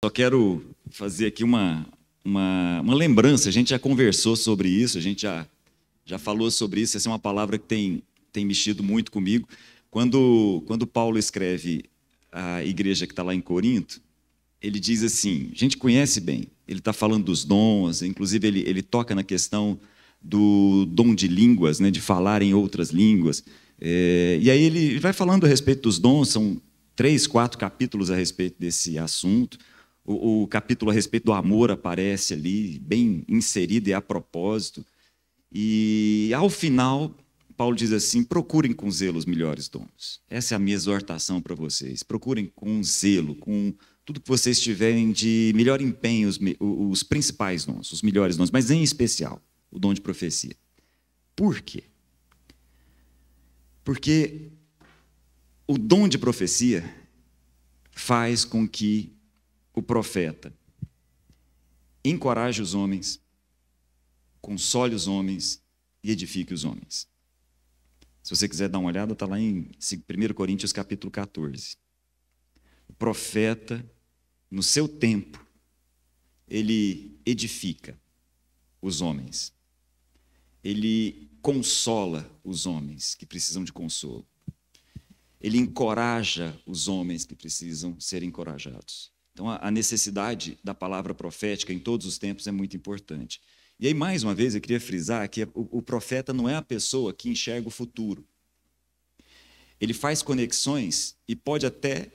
Só quero fazer aqui uma lembrança. A gente já conversou sobre isso, a gente já falou sobre isso. Essa é uma palavra que tem mexido muito comigo. Quando Paulo escreve a igreja que está lá em Corinto, ele diz assim, a gente conhece bem, ele está falando dos dons, inclusive ele toca na questão do dom de línguas, né, de falar em outras línguas. E aí ele vai falando a respeito dos dons, são 3, 4 capítulos a respeito desse assunto. O capítulo a respeito do amor aparece ali, bem inserido e a propósito. E, ao final, Paulo diz assim, procurem com zelo os melhores dons. Essa é a minha exortação para vocês. Procurem com zelo, com tudo que vocês tiverem de melhor empenho, os principais dons, os melhores dons, mas em especial, o dom de profecia. Por quê? Porque o dom de profecia faz com que o profeta encoraje os homens, console os homens e edifique os homens. Se você quiser dar uma olhada, está lá em 1 Coríntios capítulo 14. O profeta, no seu tempo, ele edifica os homens. Ele consola os homens que precisam de consolo. Ele encoraja os homens que precisam ser encorajados. Então, a necessidade da palavra profética em todos os tempos é muito importante. E aí, mais uma vez, eu queria frisar que o profeta não é a pessoa que enxerga o futuro. Ele faz conexões e pode até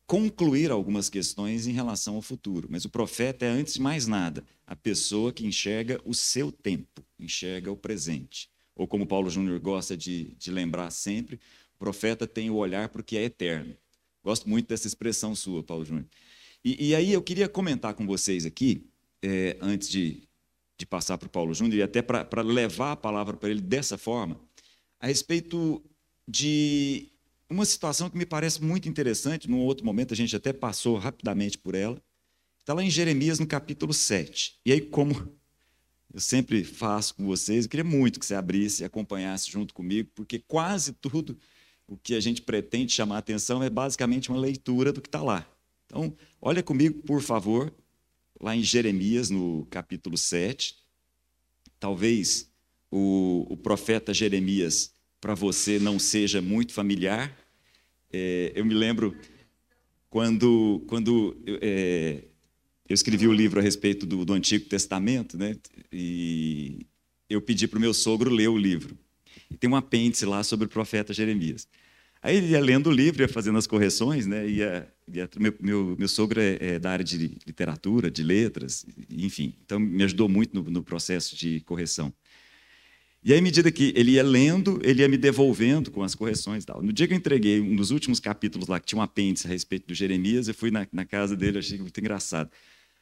concluir algumas questões em relação ao futuro. Mas o profeta é, antes de mais nada, a pessoa que enxerga o seu tempo, enxerga o presente. Ou como Paulo Júnior gosta de lembrar sempre, o profeta tem o olhar para o que é eterno. Gosto muito dessa expressão sua, Paulo Júnior. E aí eu queria comentar com vocês aqui, antes de passar para o Paulo Júnior, e até para levar a palavra para ele dessa forma, a respeito de uma situação que me parece muito interessante. Num outro momento, a gente até passou rapidamente por ela. Está lá em Jeremias, no capítulo 7. E aí, como eu sempre faço com vocês, eu queria muito que você abrisse e acompanhasse junto comigo, porque quase tudo o que a gente pretende chamar a atenção é basicamente uma leitura do que está lá. Então, olha comigo, por favor, lá em Jeremias, no capítulo 7. Talvez o profeta Jeremias, para você, não seja muito familiar. Eu me lembro quando eu escrevi o livro a respeito do Antigo Testamento, né? E eu pedi para o meu sogro ler o livro. E tem um apêndice lá sobre o profeta Jeremias. Aí ele ia lendo o livro, ia fazendo as correções, né? Meu sogro é da área de literatura, de letras, enfim. Então, me ajudou muito no processo de correção. E aí, à medida que ele ia lendo, ele ia me devolvendo com as correções e tal. No dia que eu entreguei um dos últimos capítulos lá, que tinha um apêndice a respeito do Jeremias, eu fui na casa dele, achei muito engraçado.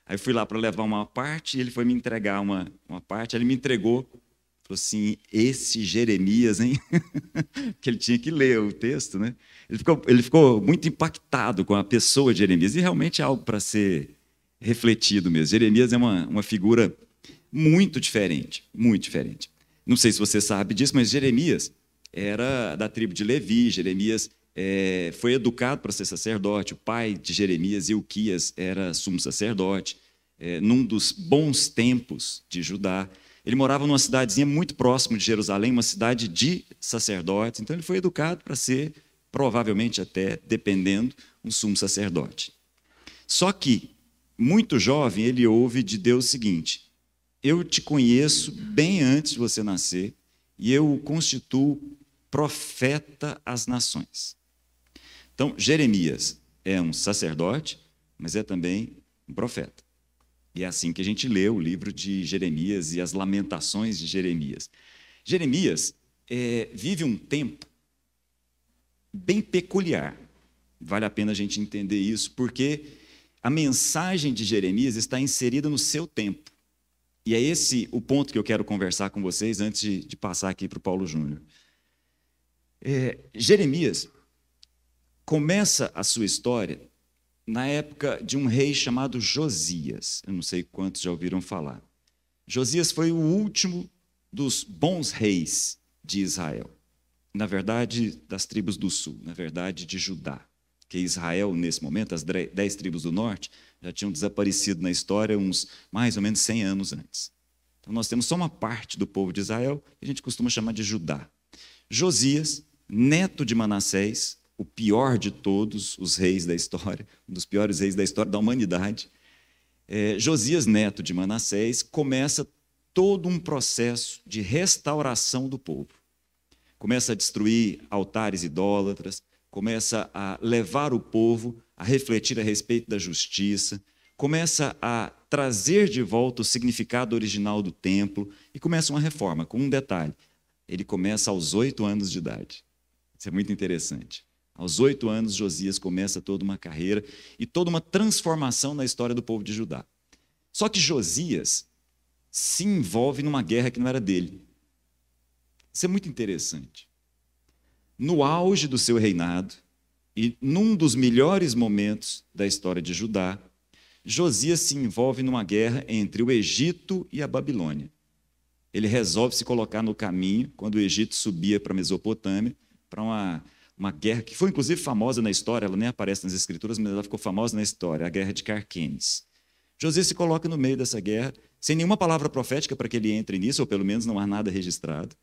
Aí eu fui lá para levar uma parte, e ele foi me entregar uma parte, aí ele me entregou. Falou assim, esse Jeremias, hein? Que ele tinha que ler o texto, né? Ele ficou muito impactado com a pessoa de Jeremias, e realmente é algo para ser refletido mesmo. Jeremias é uma figura muito diferente, muito diferente. Não sei se você sabe disso, mas Jeremias era da tribo de Levi. Jeremias foi educado para ser sacerdote. O pai de Jeremias, Ilquias, era sumo sacerdote. Num dos bons tempos de Judá, ele morava numa cidadezinha muito próxima de Jerusalém, uma cidade de sacerdotes. Então, ele foi educado para ser, provavelmente até, dependendo, um sumo sacerdote. Só que, muito jovem, ele ouve de Deus o seguinte: eu te conheço bem antes de você nascer e eu o constituo profeta às nações. Então, Jeremias é um sacerdote, mas é também um profeta. E é assim que a gente lê o livro de Jeremias e as lamentações de Jeremias. Jeremias vive um tempo bem peculiar. Vale a pena a gente entender isso, porque a mensagem de Jeremias está inserida no seu tempo. E é esse o ponto que eu quero conversar com vocês antes de passar aqui para o Paulo Júnior. Jeremias começa a sua história na época de um rei chamado Josias. Eu não sei quantos já ouviram falar. Josias foi o último dos bons reis de Israel. Na verdade, das tribos do sul, na verdade, de Judá. porque Israel, nesse momento, as 10 tribos do norte, já tinham desaparecido na história uns mais ou menos 100 anos antes. Então, nós temos só uma parte do povo de Israel, que a gente costuma chamar de Judá. Josias, neto de Manassés, o pior de todos os reis da história, um dos piores reis da história da humanidade. Josias, neto de Manassés, começa todo um processo de restauração do povo. Começa a destruir altares idólatras, começa a levar o povo a refletir a respeito da justiça, começa a trazer de volta o significado original do templo e começa uma reforma, com um detalhe. Ele começa aos 8 anos de idade. Isso é muito interessante. Aos 8 anos, Josias começa toda uma carreira e toda uma transformação na história do povo de Judá. Só que Josias se envolve numa guerra que não era dele. Isso é muito interessante. No auge do seu reinado e num dos melhores momentos da história de Judá, Josias se envolve numa guerra entre o Egito e a Babilônia. Ele resolve se colocar no caminho quando o Egito subia para a Mesopotâmia, para uma guerra que foi inclusive famosa na história, ela nem aparece nas escrituras, mas ela ficou famosa na história, a Guerra de Carquemes. Josias se coloca no meio dessa guerra, sem nenhuma palavra profética para que ele entre nisso, ou pelo menos não há nada registrado,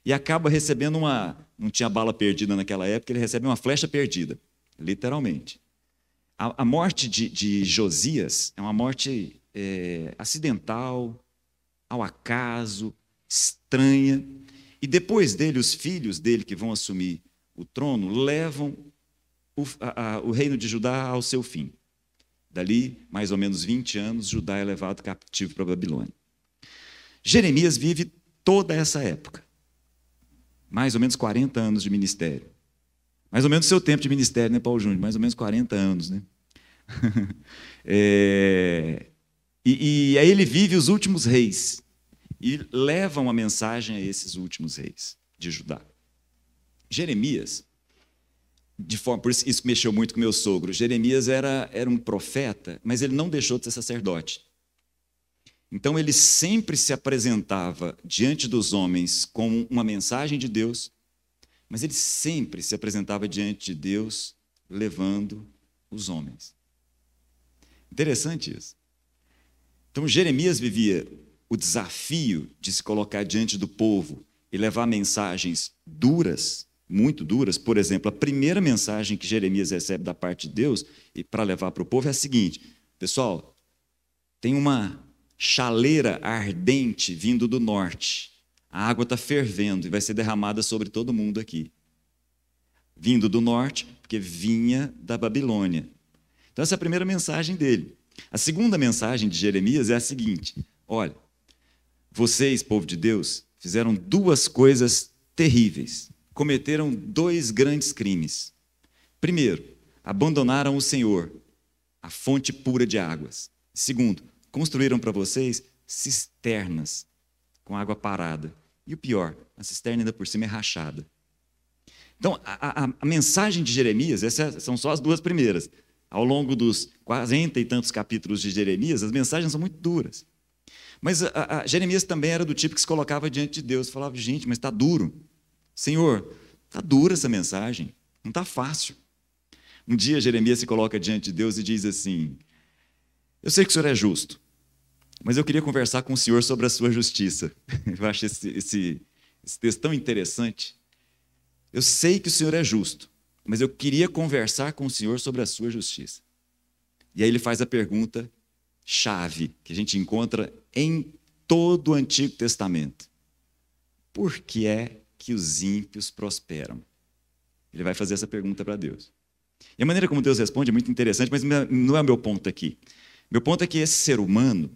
e acaba recebendo não tinha bala perdida naquela época, ele recebe uma flecha perdida, literalmente. A morte de Josias é uma morte acidental, ao acaso, estranha, e depois dele, os filhos dele que vão assumir o trono, levam o reino de Judá ao seu fim. Dali, mais ou menos 20 anos, Judá é levado cativo para a Babilônia. Jeremias vive toda essa época. Mais ou menos 40 anos de ministério. Mais ou menos o seu tempo de ministério, né, Paulo Júnior? Mais ou menos 40 anos, né? E aí ele vive os últimos reis e leva uma mensagem a esses últimos reis de Judá. Jeremias, por isso mexeu muito com meu sogro, Jeremias era um profeta, mas ele não deixou de ser sacerdote. Então ele sempre se apresentava diante dos homens com uma mensagem de Deus, mas ele sempre se apresentava diante de Deus levando os homens. Interessante isso. Então Jeremias vivia o desafio de se colocar diante do povo e levar mensagens duras, muito duras. Por exemplo, a primeira mensagem que Jeremias recebe da parte de Deus e para levar para o povo é a seguinte: pessoal, tem uma chaleira ardente vindo do norte. A água está fervendo e vai ser derramada sobre todo mundo aqui. Vindo do norte, porque vinha da Babilônia. Então essa é a primeira mensagem dele. A segunda mensagem de Jeremias é a seguinte: olha, vocês, povo de Deus, fizeram 2 coisas terríveis. Cometeram 2 grandes crimes. Primeiro, abandonaram o Senhor, a fonte pura de águas. Segundo, construíram para vocês cisternas com água parada. E o pior, a cisterna ainda por cima é rachada. Então, a mensagem de Jeremias, essas são só as 2 primeiras. Ao longo dos 40 e tantos capítulos de Jeremias, as mensagens são muito duras. Mas Jeremias também era do tipo que se colocava diante de Deus e falava: gente, mas está duro. Senhor, está dura essa mensagem, não está fácil. Um dia Jeremias se coloca diante de Deus e diz assim: eu sei que o Senhor é justo, mas eu queria conversar com o Senhor sobre a sua justiça. Eu acho esse texto tão interessante. Eu sei que o Senhor é justo, mas eu queria conversar com o Senhor sobre a sua justiça. E aí ele faz a pergunta chave, que a gente encontra em todo o Antigo Testamento: por que é que os ímpios prosperam? Ele vai fazer essa pergunta para Deus. E a maneira como Deus responde é muito interessante, mas não é o meu ponto aqui. Meu ponto é que esse ser humano,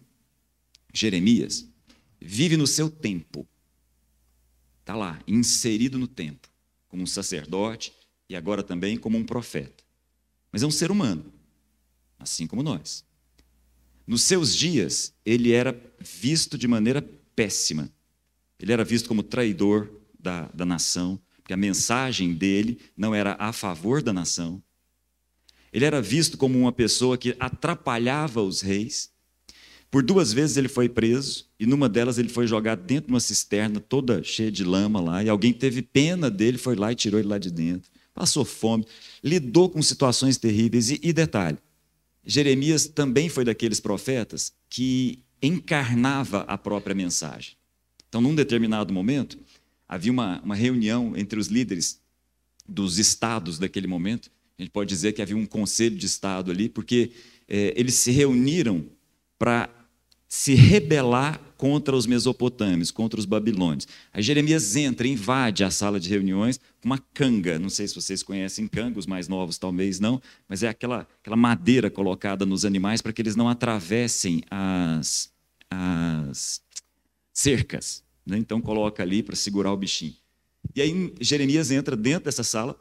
Jeremias, vive no seu tempo. Está lá, inserido no tempo, como um sacerdote e agora também como um profeta. Mas é um ser humano, assim como nós. Nos seus dias, ele era visto de maneira péssima. Ele era visto como traidor da nação, porque a mensagem dele não era a favor da nação. Ele era visto como uma pessoa que atrapalhava os reis. Por 2 vezes ele foi preso, e numa delas ele foi jogado dentro de uma cisterna toda cheia de lama lá, e alguém teve pena dele, foi lá e tirou ele lá de dentro. passou fome, lidou com situações terríveis. E detalhe, Jeremias também foi daqueles profetas que encarnava a própria mensagem. Então, num determinado momento, havia uma reunião entre os líderes dos estados daquele momento. A gente pode dizer que havia um conselho de estado ali, porque eles se reuniram para se rebelar contra os mesopotâmios, contra os babilônios. Aí Jeremias entra, invade a sala de reuniões com uma canga. Não sei se vocês conhecem canga, os mais novos talvez não, mas é aquela madeira colocada nos animais para que eles não atravessem as cercas. Né? Então coloca ali para segurar o bichinho. E aí Jeremias entra dentro dessa sala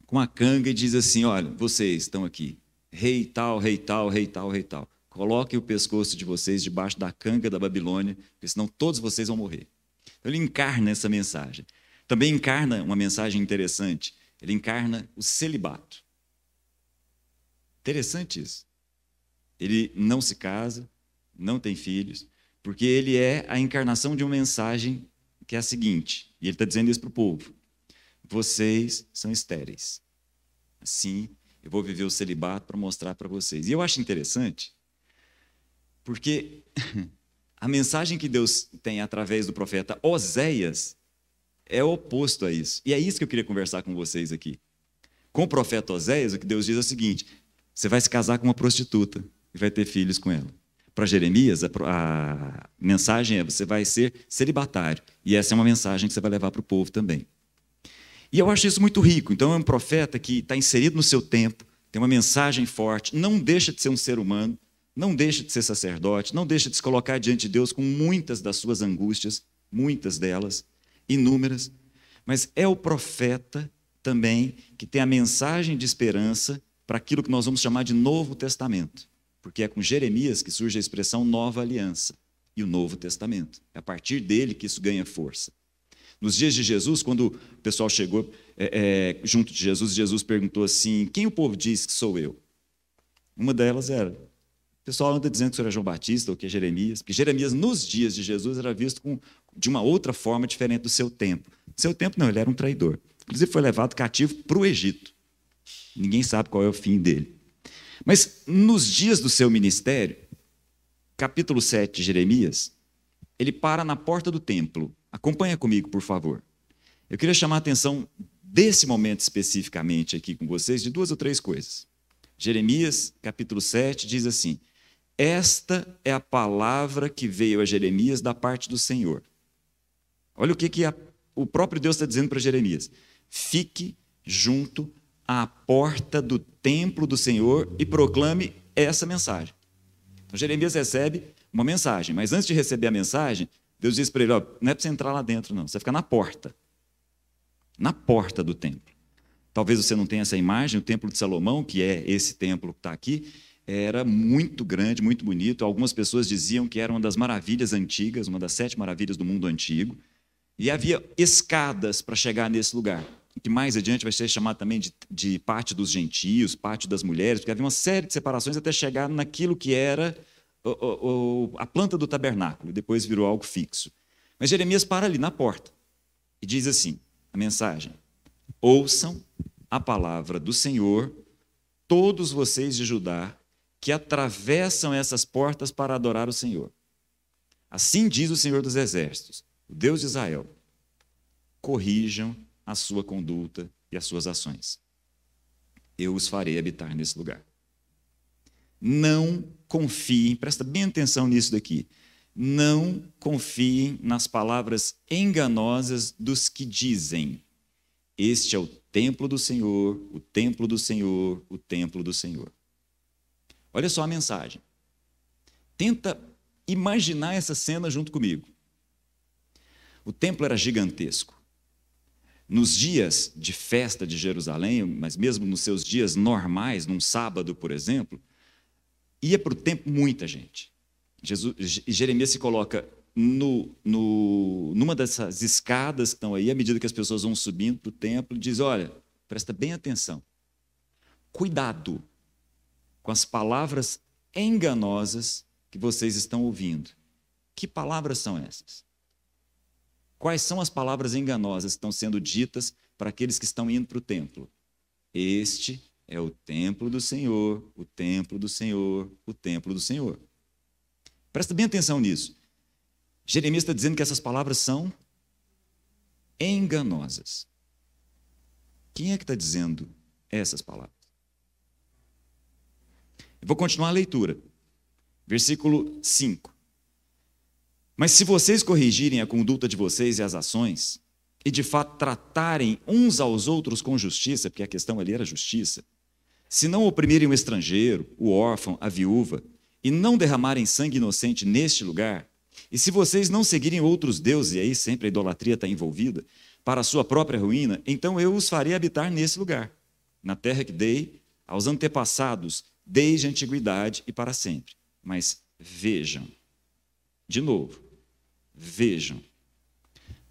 com a canga e diz assim: olha, vocês estão aqui, rei tal, rei tal, rei tal, rei tal. Coloquem o pescoço de vocês debaixo da canga da Babilônia, porque senão todos vocês vão morrer. Então, ele encarna essa mensagem. Também encarna uma mensagem interessante. Ele encarna o celibato. Interessante isso. Ele não se casa, não tem filhos, porque ele é a encarnação de uma mensagem que é a seguinte, e ele está dizendo isso para o povo: vocês são estéreis. Assim, eu vou viver o celibato para mostrar para vocês. E eu acho interessante, porque a mensagem que Deus tem através do profeta Oséias é oposto a isso. E é isso que eu queria conversar com vocês aqui. Com o profeta Oséias, o que Deus diz é o seguinte: você vai se casar com uma prostituta e vai ter filhos com ela. Para Jeremias, a mensagem é: você vai ser celibatário. E essa é uma mensagem que você vai levar para o povo também. E eu acho isso muito rico. Então é um profeta que está inserido no seu tempo, tem uma mensagem forte, não deixa de ser um ser humano, não deixa de ser sacerdote, não deixa de se colocar diante de Deus com muitas das suas angústias, muitas delas, inúmeras, mas é o profeta também que tem a mensagem de esperança para aquilo que nós vamos chamar de Novo Testamento, porque é com Jeremias que surge a expressão Nova Aliança e o Novo Testamento. É a partir dele que isso ganha força. Nos dias de Jesus, quando o pessoal chegou junto de Jesus, Jesus perguntou assim: quem o povo diz que sou eu? Uma delas era: o pessoal anda dizendo que o senhor é João Batista ou que é Jeremias, porque Jeremias, nos dias de Jesus, era visto de uma outra forma diferente do seu tempo. No seu tempo, não, ele era um traidor. Inclusive, foi levado cativo para o Egito. Ninguém sabe qual é o fim dele. Mas, nos dias do seu ministério, capítulo 7 de Jeremias, ele para na porta do templo. Acompanha comigo, por favor. Eu queria chamar a atenção desse momento especificamente aqui com vocês de 2 ou 3 coisas. Jeremias, capítulo 7, diz assim: esta é a palavra que veio a Jeremias da parte do Senhor. Olha o que o próprio Deus está dizendo para Jeremias: fique junto à porta do templo do Senhor e proclame essa mensagem. Então, Jeremias recebe uma mensagem, mas antes de receber a mensagem, Deus diz para ele: ó, não é para você entrar lá dentro, não, você fica na porta do templo. Talvez você não tenha essa imagem. O templo de Salomão, que é esse templo que está aqui, era muito grande, muito bonito. Algumas pessoas diziam que era uma das maravilhas antigas, uma das 7 maravilhas do mundo antigo. E havia escadas para chegar nesse lugar, que mais adiante vai ser chamado também de pátio dos gentios, pátio das mulheres, porque havia uma série de separações até chegar naquilo que era a planta do tabernáculo, e depois virou algo fixo. Mas Jeremias para ali na porta e diz assim, a mensagem: ouçam a palavra do Senhor, todos vocês de Judá, que atravessam essas portas para adorar o Senhor. Assim diz o Senhor dos Exércitos, o Deus de Israel: corrijam a sua conduta e as suas ações. Eu os farei habitar nesse lugar. Não confiem, presta bem atenção nisso daqui, não confiem nas palavras enganosas dos que dizem: este é o templo do Senhor, o templo do Senhor, o templo do Senhor. Olha só a mensagem. Tenta imaginar essa cena junto comigo. O templo era gigantesco. Nos dias de festa de Jerusalém, mas mesmo nos seus dias normais, num sábado, por exemplo, ia para o templo muita gente. Jeremias se coloca numa dessas escadas que estão aí, à medida que as pessoas vão subindo para o templo, diz: olha, presta bem atenção, cuidado com as palavras enganosas que vocês estão ouvindo. Que palavras são essas? Quais são as palavras enganosas que estão sendo ditas para aqueles que estão indo para o templo? Este é o templo do Senhor, o templo do Senhor, o templo do Senhor. Presta bem atenção nisso. Jeremias está dizendo que essas palavras são enganosas. Quem é que está dizendo essas palavras? Eu vou continuar a leitura. Versículo 5. Mas se vocês corrigirem a conduta de vocês e as ações, e de fato tratarem uns aos outros com justiça, porque a questão ali era justiça, se não oprimirem o estrangeiro, o órfão, a viúva, e não derramarem sangue inocente neste lugar, e se vocês não seguirem outros deuses, e aí sempre a idolatria está envolvida, para a sua própria ruína, então eu os farei habitar nesse lugar, na terra que dei aos antepassados, desde a antiguidade e para sempre. Mas vejam, de novo, vejam,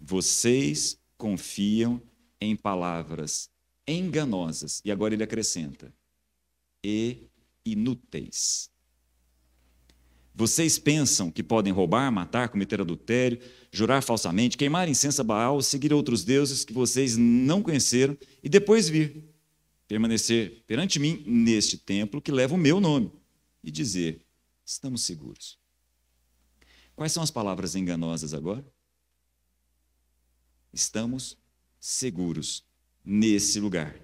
vocês confiam em palavras enganosas, e agora ele acrescenta, e inúteis. Vocês pensam que podem roubar, matar, cometer adultério, jurar falsamente, queimar incenso a Baal, seguir outros deuses que vocês não conheceram e depois vir, permanecer perante mim neste templo que leva o meu nome e dizer, estamos seguros. Quais são as palavras enganosas agora? Estamos seguros nesse lugar.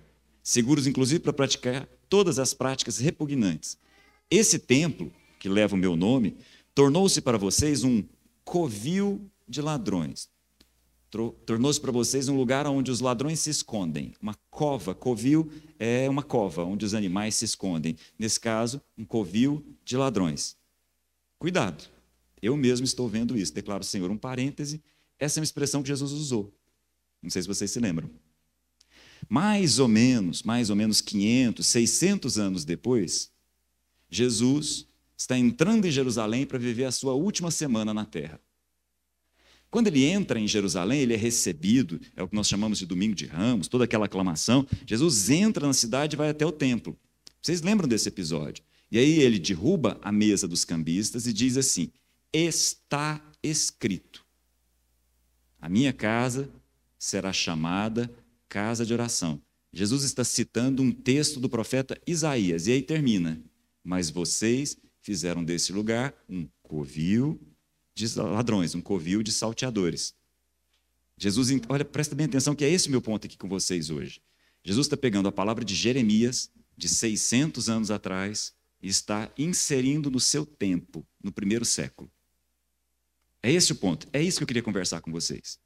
Seguros, inclusive, para praticar todas as práticas repugnantes. Esse templo que leva o meu nome, tornou-se para vocês um covil de ladrões. Tornou-se para vocês um lugar onde os ladrões se escondem. Uma cova, covil é uma cova onde os animais se escondem. Nesse caso, um covil de ladrões. Cuidado, eu mesmo estou vendo isso, declara o Senhor. Um parêntese, essa é uma expressão que Jesus usou. Não sei se vocês se lembram. Mais ou menos 500, 600 anos depois, Jesus está entrando em Jerusalém para viver a sua última semana na terra. Quando ele entra em Jerusalém, ele é recebido, é o que nós chamamos de Domingo de Ramos, toda aquela aclamação. Jesus entra na cidade e vai até o templo. Vocês lembram desse episódio? E aí ele derruba a mesa dos cambistas e diz assim, está escrito, a minha casa será chamada casa de oração. Jesus está citando um texto do profeta Isaías, e aí termina, mas vocês fizeram desse lugar um covil de ladrões, um covil de salteadores. Jesus, olha, presta bem atenção que é esse o meu ponto aqui com vocês hoje. Jesus está pegando a palavra de Jeremias, de 600 anos atrás, e está inserindo no seu tempo, no primeiro século. É esse o ponto, é isso que eu queria conversar com vocês.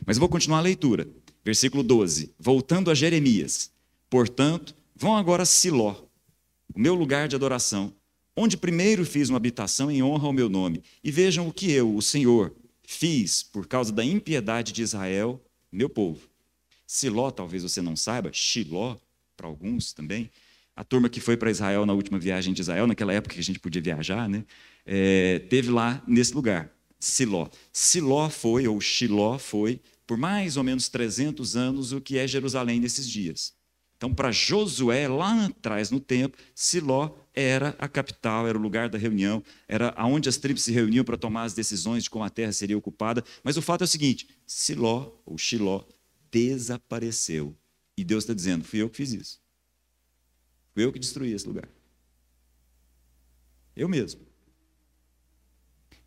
Mas eu vou continuar a leitura. Versículo 12, voltando a Jeremias. Portanto, vão agora a Siló, o meu lugar de adoração, onde primeiro fiz uma habitação em honra ao meu nome. E vejam o que eu, o Senhor, fiz por causa da impiedade de Israel, meu povo. Siló, talvez você não saiba, Shiló, para alguns também. A turma que foi para Israel na última viagem de Israel, naquela época que a gente podia viajar, né? Teve lá nesse lugar, Siló. Siló foi, ou Shiló foi, por mais ou menos 300 anos, o que é Jerusalém nesses dias. Então, para Josué, lá atrás no tempo, Siló era a capital, era o lugar da reunião, era onde as tribos se reuniam para tomar as decisões de como a terra seria ocupada. Mas o fato é o seguinte, Siló, ou Shiló, desapareceu. E Deus está dizendo, fui eu que fiz isso. Fui eu que destruí esse lugar. Eu mesmo.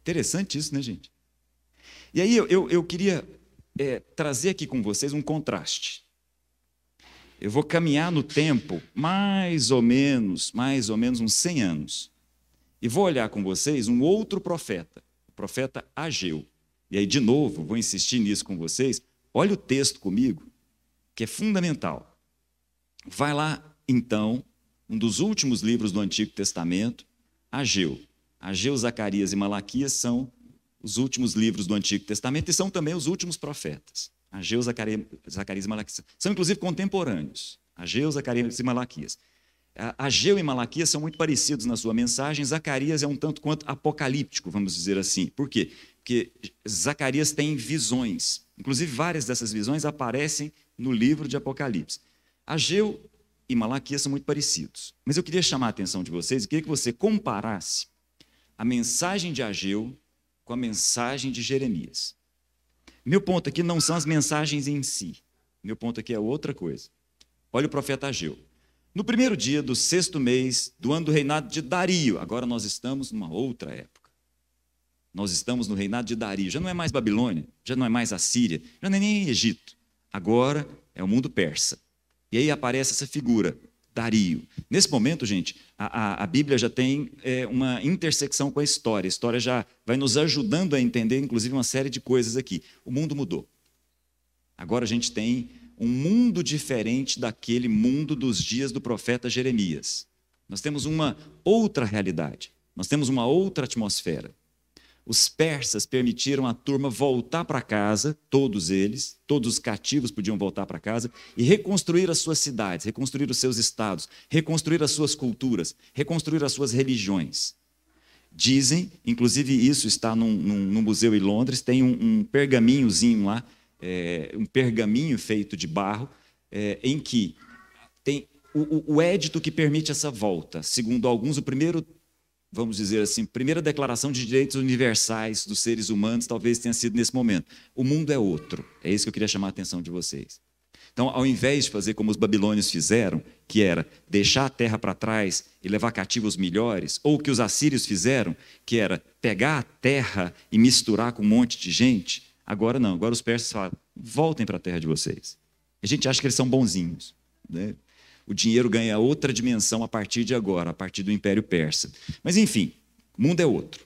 Interessante isso, né, gente? E aí eu queria trazer aqui com vocês um contraste. Eu vou caminhar no tempo mais ou menos uns 100 anos. E vou olhar com vocês um outro profeta, o profeta Ageu. E aí, de novo, vou insistir nisso com vocês. Olha o texto comigo, que é fundamental. Vai lá, então, um dos últimos livros do Antigo Testamento, Ageu. Ageu, Zacarias e Malaquias são os últimos livros do Antigo Testamento e são também os últimos profetas. Ageu, Zacarias e Malaquias. São, inclusive, contemporâneos. Ageu, Zacarias e Malaquias. Ageu e Malaquias são muito parecidos na sua mensagem. Zacarias é um tanto quanto apocalíptico, vamos dizer assim. Por quê? Porque Zacarias tem visões. Inclusive, várias dessas visões aparecem no livro de Apocalipse. Ageu e Malaquias são muito parecidos. Mas eu queria chamar a atenção de vocês e queria que você comparasse a mensagem de Ageu com a mensagem de Jeremias. Meu ponto aqui não são as mensagens em si. Meu ponto aqui é outra coisa. Olha o profeta Ageu. No primeiro dia do 6º mês do ano do reinado de Dario, agora nós estamos numa outra época. Nós estamos no reinado de Dario, já não é mais Babilônia, já não é mais Assíria, já não é nem Egito. Agora é o mundo persa. E aí aparece essa figura, Dario. Nesse momento, gente, a Bíblia já tem uma intersecção com a história. A história já vai nos ajudando a entender, inclusive, uma série de coisas aqui. O mundo mudou. Agora a gente tem um mundo diferente daquele mundo dos dias do profeta Jeremias. Nós temos uma outra realidade, nós temos uma outra atmosfera. Os persas permitiram a turma voltar para casa, todos eles, todos os cativos podiam voltar para casa e reconstruir as suas cidades, reconstruir os seus estados, reconstruir as suas culturas, reconstruir as suas religiões. Dizem, inclusive isso está num museu em Londres, tem um pergaminhozinho lá, um pergaminho feito de barro, em que tem o édito que permite essa volta. Segundo alguns, o primeiro, vamos dizer assim, primeira declaração de direitos universais dos seres humanos talvez tenha sido nesse momento. O mundo é outro. É isso que eu queria chamar a atenção de vocês. Então, ao invés de fazer como os babilônios fizeram, que era deixar a terra para trás e levar cativos melhores, ou o que os assírios fizeram, que era pegar a terra e misturar com um monte de gente, agora não. Agora os persas falam, voltem para a terra de vocês. A gente acha que eles são bonzinhos, né? O dinheiro ganha outra dimensão a partir de agora, a partir do Império Persa. Mas, enfim, o mundo é outro,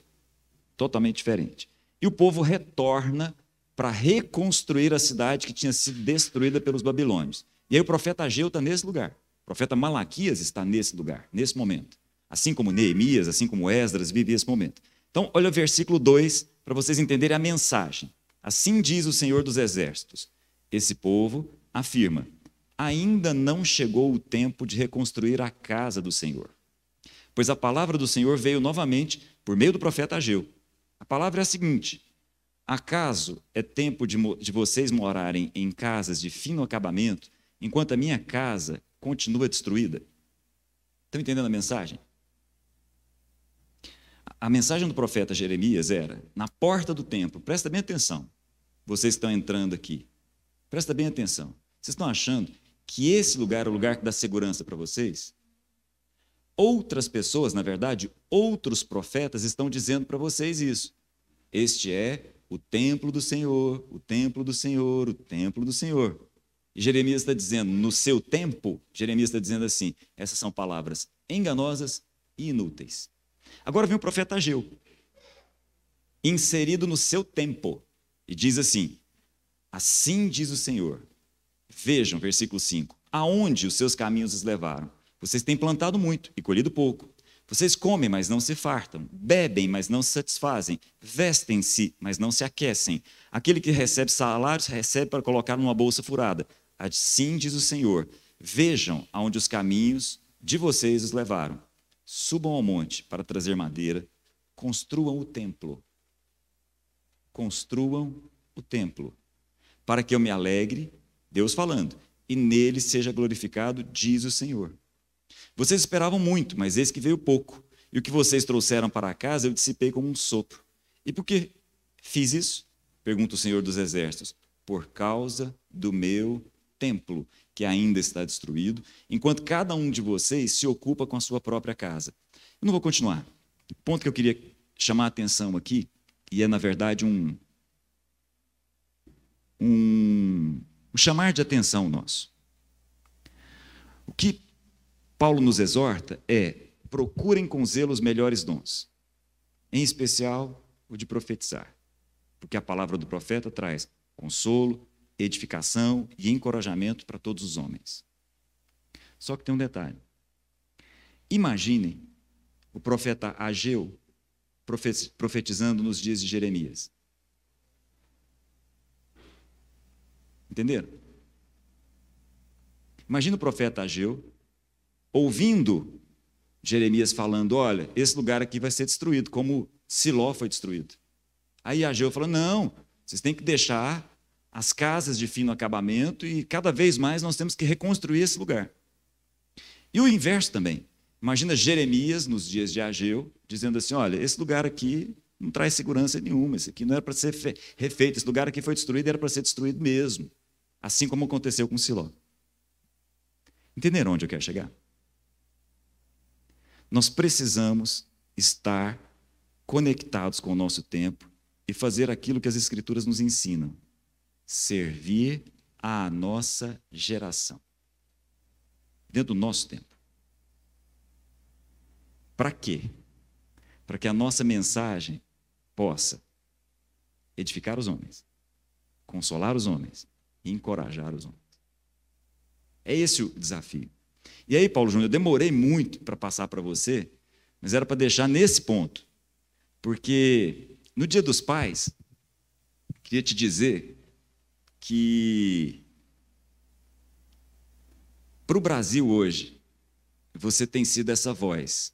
totalmente diferente. E o povo retorna para reconstruir a cidade que tinha sido destruída pelos babilônios. E aí o profeta Ageu está nesse lugar. O profeta Malaquias está nesse lugar, nesse momento. Assim como Neemias, assim como Esdras, vive esse momento. Então, olha o versículo 2, para vocês entenderem a mensagem. Assim diz o Senhor dos Exércitos. Esse povo afirma, ainda não chegou o tempo de reconstruir a casa do Senhor. Pois a palavra do Senhor veio novamente por meio do profeta Ageu. A palavra é a seguinte, acaso é tempo de vocês morarem em casas de fino acabamento, enquanto a minha casa continua destruída? Estão entendendo a mensagem? A mensagem do profeta Jeremias era, na porta do templo, presta bem atenção, vocês estão entrando aqui, presta bem atenção, vocês estão achando que esse lugar é o lugar que dá segurança para vocês? Outras pessoas, na verdade, outros profetas estão dizendo para vocês isso. Este é o templo do Senhor, o templo do Senhor, o templo do Senhor. E Jeremias está dizendo, no seu tempo, Jeremias está dizendo assim, essas são palavras enganosas e inúteis. Agora vem o profeta Ageu, inserido no seu tempo, e diz assim, assim diz o Senhor, vejam, versículo 5, aonde os seus caminhos os levaram? Vocês têm plantado muito e colhido pouco. Vocês comem, mas não se fartam. Bebem, mas não se satisfazem. Vestem-se, mas não se aquecem. Aquele que recebe salários, recebe para colocar numa bolsa furada. Assim diz o Senhor, vejam aonde os caminhos de vocês os levaram. Subam ao monte para trazer madeira. Construam o templo. Construam o templo. Para que eu me alegre, Deus falando, e nele seja glorificado, diz o Senhor. Vocês esperavam muito, mas eis que veio pouco. E o que vocês trouxeram para casa eu dissipei como um sopro. E por que fiz isso? Pergunta o Senhor dos Exércitos. Por causa do meu templo, que ainda está destruído, enquanto cada um de vocês se ocupa com a sua própria casa. Eu não vou continuar. O ponto que eu queria chamar a atenção aqui, e é na verdade um chamar de atenção nosso. O que Paulo nos exorta procurem com zelo os melhores dons, em especial o de profetizar, porque a palavra do profeta traz consolo, edificação e encorajamento para todos os homens. Só que tem um detalhe. Imaginem o profeta Ageu profetizando nos dias de Jeremias. Entenderam? Imagina o profeta Ageu ouvindo Jeremias falando, olha, esse lugar aqui vai ser destruído, como Siló foi destruído. Aí Ageu falou, não, vocês têm que deixar as casas de fino acabamento e cada vez mais nós temos que reconstruir esse lugar. E o inverso também. Imagina Jeremias, nos dias de Ageu, dizendo assim, olha, esse lugar aqui não traz segurança nenhuma, esse aqui não era para ser refeito, esse lugar aqui foi destruído, era para ser destruído mesmo. Assim como aconteceu com Siló. Entenderam onde eu quero chegar? Nós precisamos estar conectados com o nosso tempo e fazer aquilo que as Escrituras nos ensinam: servir à nossa geração, dentro do nosso tempo. Para quê? Para que a nossa mensagem possa edificar os homens, consolar os homens e encorajar os homens. É esse o desafio. E aí, Paulo Júnior, eu demorei muito para passar para você, mas era para deixar nesse ponto. Porque no Dia dos Pais, queria te dizer que para o Brasil hoje, você tem sido essa voz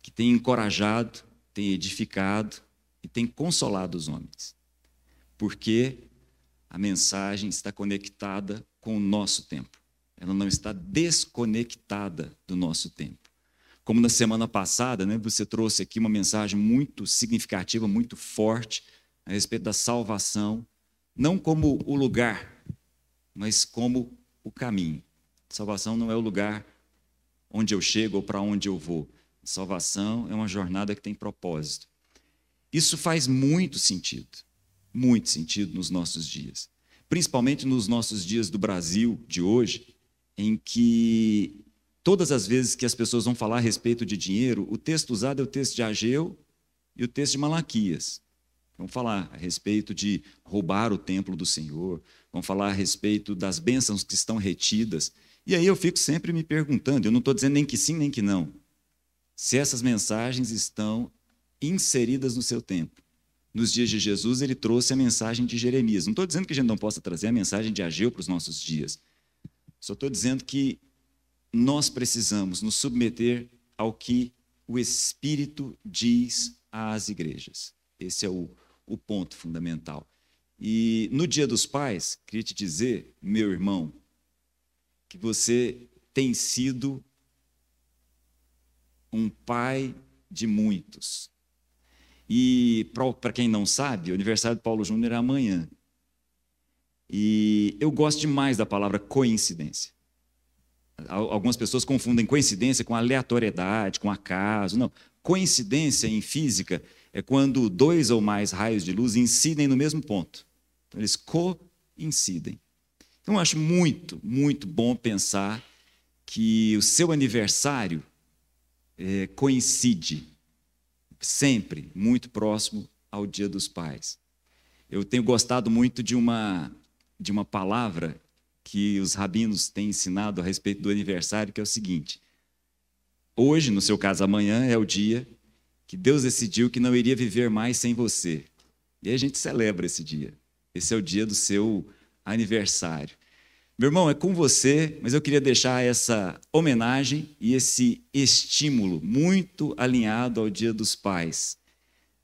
que tem encorajado, tem edificado e tem consolado os homens. Porque a mensagem está conectada com o nosso tempo. Ela não está desconectada do nosso tempo. Como na semana passada, né, você trouxe aqui uma mensagem muito significativa, muito forte, a respeito da salvação, não como o lugar, mas como o caminho. Salvação não é o lugar onde eu chego ou para onde eu vou. Salvação é uma jornada que tem propósito. Isso faz muito sentido nos nossos dias. Principalmente nos nossos dias do Brasil de hoje, em que todas as vezes que as pessoas vão falar a respeito de dinheiro, o texto usado é o texto de Ageu e o texto de Malaquias. Vão falar a respeito de roubar o templo do Senhor, vão falar a respeito das bênçãos que estão retidas. E aí eu fico sempre me perguntando, eu não estou dizendo nem que sim, nem que não, se essas mensagens estão inseridas no seu tempo. Nos dias de Jesus, ele trouxe a mensagem de Jeremias. Não estou dizendo que a gente não possa trazer a mensagem de Ageu para os nossos dias. Só estou dizendo que nós precisamos nos submeter ao que o Espírito diz às igrejas. Esse é o ponto fundamental. E no Dia dos Pais, queria te dizer, meu irmão, que você tem sido um pai de muitos. E, para quem não sabe, o aniversário de Paulo Júnior é amanhã. E eu gosto demais da palavra coincidência. Algumas pessoas confundem coincidência com aleatoriedade, com acaso. Não. Coincidência em física é quando dois ou mais raios de luz incidem no mesmo ponto. Então, eles coincidem. Então, eu acho muito, muito bom pensar que o seu aniversário coincide sempre muito próximo ao Dia dos Pais. Eu tenho gostado muito de uma palavra que os rabinos têm ensinado a respeito do aniversário, que é o seguinte: hoje, no seu caso amanhã, é o dia que Deus decidiu que não iria viver mais sem você. E aí a gente celebra esse dia. Esse é o dia do seu aniversário. Meu irmão, é com você, mas eu queria deixar essa homenagem e esse estímulo muito alinhado ao Dia dos Pais.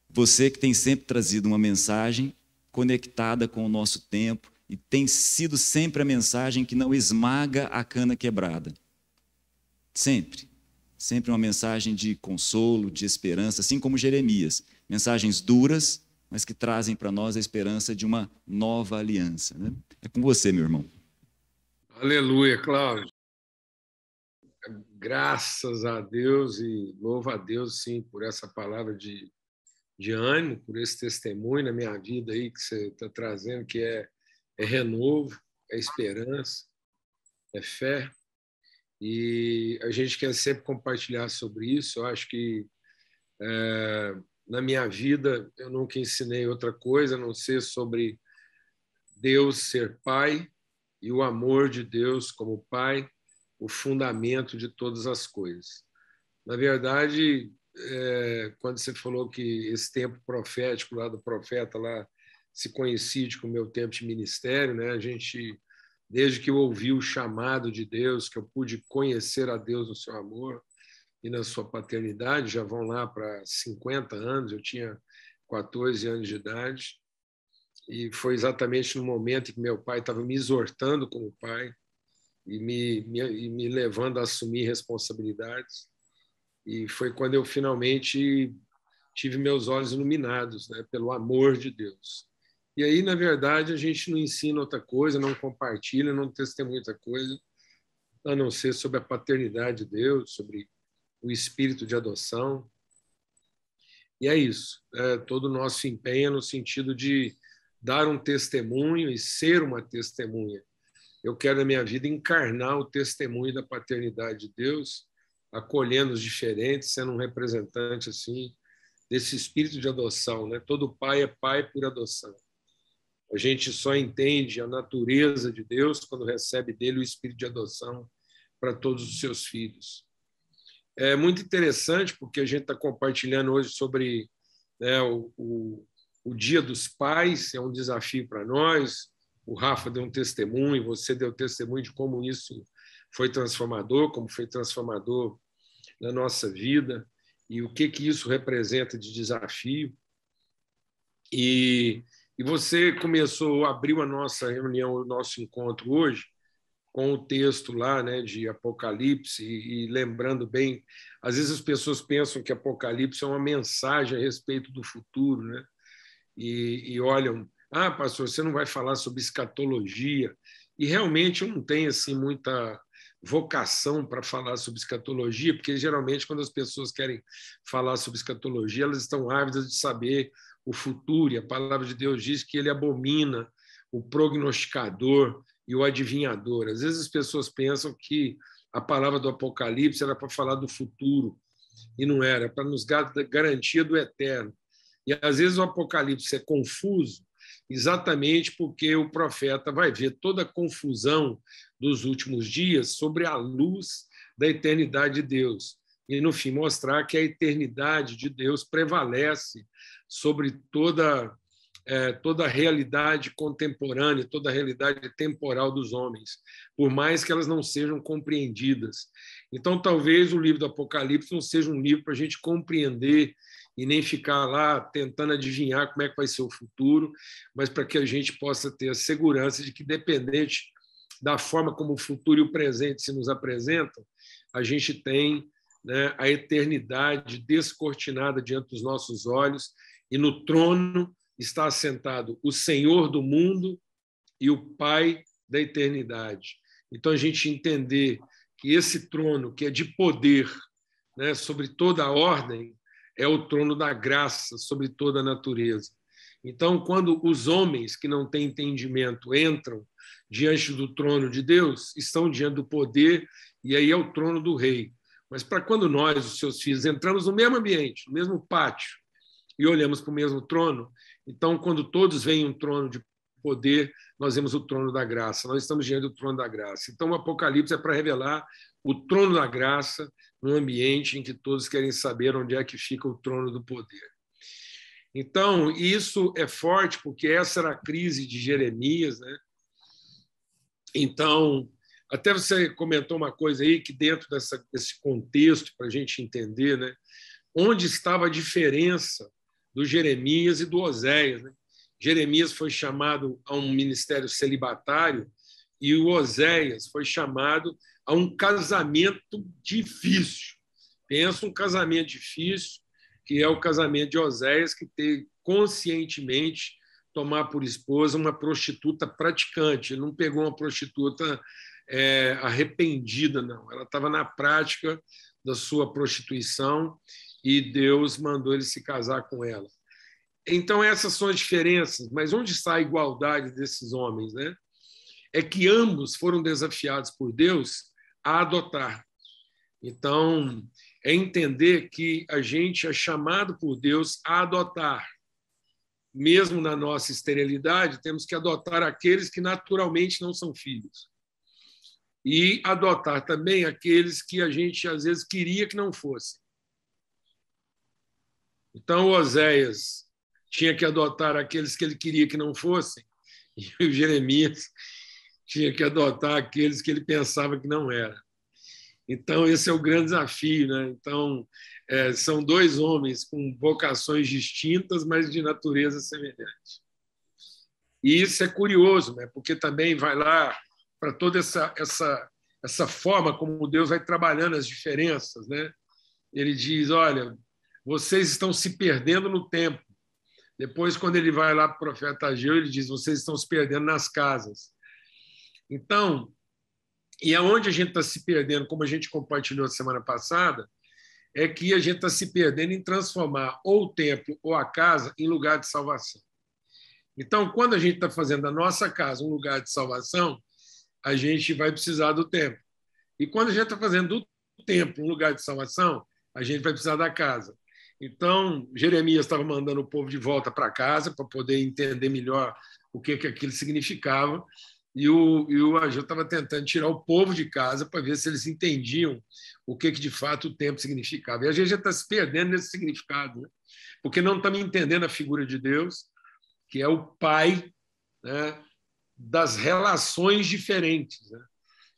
Você que tem sempre trazido uma mensagem conectada com o nosso tempo e tem sido sempre a mensagem que não esmaga a cana quebrada. Sempre. Sempre uma mensagem de consolo, de esperança, assim como Jeremias. Mensagens duras, mas que trazem para nós a esperança de uma nova aliança, né? É com você, meu irmão. Aleluia, Cláudio. Graças a Deus e louvo a Deus, sim, por essa palavra de ânimo, por esse testemunho na minha vida aí que você está trazendo, que é renovo, é esperança, é fé. E a gente quer sempre compartilhar sobre isso. Eu acho que na minha vida eu nunca ensinei outra coisa a não ser sobre Deus ser Pai e o amor de Deus como Pai, o fundamento de todas as coisas. Na verdade, quando você falou que esse tempo profético lá do profeta lá se coincide com o meu tempo de ministério, né? A gente, desde que eu ouvi o chamado de Deus, que eu pude conhecer a Deus no seu amor e na sua paternidade, já vão lá para 50 anos, eu tinha 14 anos de idade, e foi exatamente no momento em que meu pai estava me exortando como pai e me levando a assumir responsabilidades. E foi quando eu finalmente tive meus olhos iluminados, né, pelo amor de Deus. E aí, na verdade, a gente não ensina outra coisa, não compartilha, não testemunha outra coisa a não ser sobre a paternidade de Deus, sobre o espírito de adoção. E é isso, todo o nosso empenho no sentido de dar um testemunho e ser uma testemunha. Eu quero, na minha vida, encarnar o testemunho da paternidade de Deus, acolhendo os diferentes, sendo um representante assim desse espírito de adoção, né? Todo pai é pai por adoção. A gente só entende a natureza de Deus quando recebe dele o espírito de adoção para todos os seus filhos. É muito interessante porque a gente está compartilhando hoje sobre, né, o Dia dos Pais, é um desafio para nós. O Rafa deu um testemunho, você deu testemunho de como isso foi transformador, como foi transformador na nossa vida e o que isso representa de desafio. E você abriu a nossa reunião, o nosso encontro hoje, com o texto lá, né, de Apocalipse, e lembrando bem, às vezes as pessoas pensam que Apocalipse é uma mensagem a respeito do futuro, né? E olham, pastor, você não vai falar sobre escatologia, e realmente eu não tenho assim muita vocação para falar sobre escatologia, porque geralmente quando as pessoas querem falar sobre escatologia, elas estão ávidas de saber o futuro, e a palavra de Deus diz que ele abomina o prognosticador e o adivinhador. Às vezes as pessoas pensam que a palavra do Apocalipse era para falar do futuro, e não era, para nos garantir do eterno. E às vezes o Apocalipse é confuso, exatamente porque o profeta vai ver toda a confusão dos últimos dias sobre a luz da eternidade de Deus. E, no fim, mostrar que a eternidade de Deus prevalece sobre toda a realidade contemporânea, toda a realidade temporal dos homens, por mais que elas não sejam compreendidas. Então, talvez o livro do Apocalipse não seja um livro para a gente compreender e nem ficar lá tentando adivinhar como é que vai ser o futuro, mas para que a gente possa ter a segurança de que, dependente da forma como o futuro e o presente se nos apresentam, a gente tem, né, a eternidade descortinada diante dos nossos olhos, e no trono está assentado o Senhor do mundo e o Pai da eternidade. Então, a gente entender que esse trono, que é de poder, né, sobre toda a ordem, é o trono da graça sobre toda a natureza. Então, quando os homens que não têm entendimento entram diante do trono de Deus, estão diante do poder, e aí é o trono do rei. Mas para quando nós, os seus filhos, entramos no mesmo ambiente, no mesmo pátio, e olhamos para o mesmo trono, então, quando todos veem um trono de poder, nós vemos o trono da graça. Nós estamos diante do trono da graça. Então, o Apocalipse é para revelar o trono da graça num ambiente em que todos querem saber onde é que fica o trono do poder. Então, isso é forte, porque essa era a crise de Jeremias, né? Então, até você comentou uma coisa aí, que dentro desse contexto, para a gente entender, né, onde estava a diferença do Jeremias e do Oséias, né? Jeremias foi chamado a um ministério celibatário e o Oséias foi chamado a um casamento difícil. Pensa um casamento difícil, que é o casamento de Oséias, que tem conscientemente tomar por esposa uma prostituta praticante. Ele não pegou uma prostituta arrependida, não. Ela estava na prática da sua prostituição e Deus mandou ele se casar com ela. Então, essas são as diferenças. Mas onde está a igualdade desses homens, né? É que ambos foram desafiados por Deus a adotar. Então, é entender que a gente é chamado por Deus a adotar. Mesmo na nossa esterilidade, temos que adotar aqueles que naturalmente não são filhos. E adotar também aqueles que a gente, às vezes, queria que não fossem. Então, Oséias tinha que adotar aqueles que ele queria que não fossem, e o Jeremias tinha que adotar aqueles que ele pensava que não era. Então, esse é o grande desafio, né? Então, são dois homens com vocações distintas, mas de natureza semelhante. E isso é curioso, né? Porque também vai lá para toda essa forma como Deus vai trabalhando as diferenças, né? Ele diz, olha, vocês estão se perdendo no tempo. Depois, quando ele vai lá para o profeta Ageu, ele diz, vocês estão se perdendo nas casas. Então, E aonde a gente está se perdendo, como a gente compartilhou semana passada, é que a gente está se perdendo em transformar ou o templo ou a casa em lugar de salvação. Então, quando a gente está fazendo a nossa casa um lugar de salvação, a gente vai precisar do templo. E quando a gente está fazendo do templo um lugar de salvação, a gente vai precisar da casa. Então, Jeremias estava mandando o povo de volta para casa para poder entender melhor o que aquilo significava. E o Ageu estava tentando tirar o povo de casa para ver se eles entendiam o que de fato o templo significava. E a gente já está se perdendo nesse significado, né? Porque não estamos entendendo a figura de Deus, que é o Pai, né, das relações diferentes, né,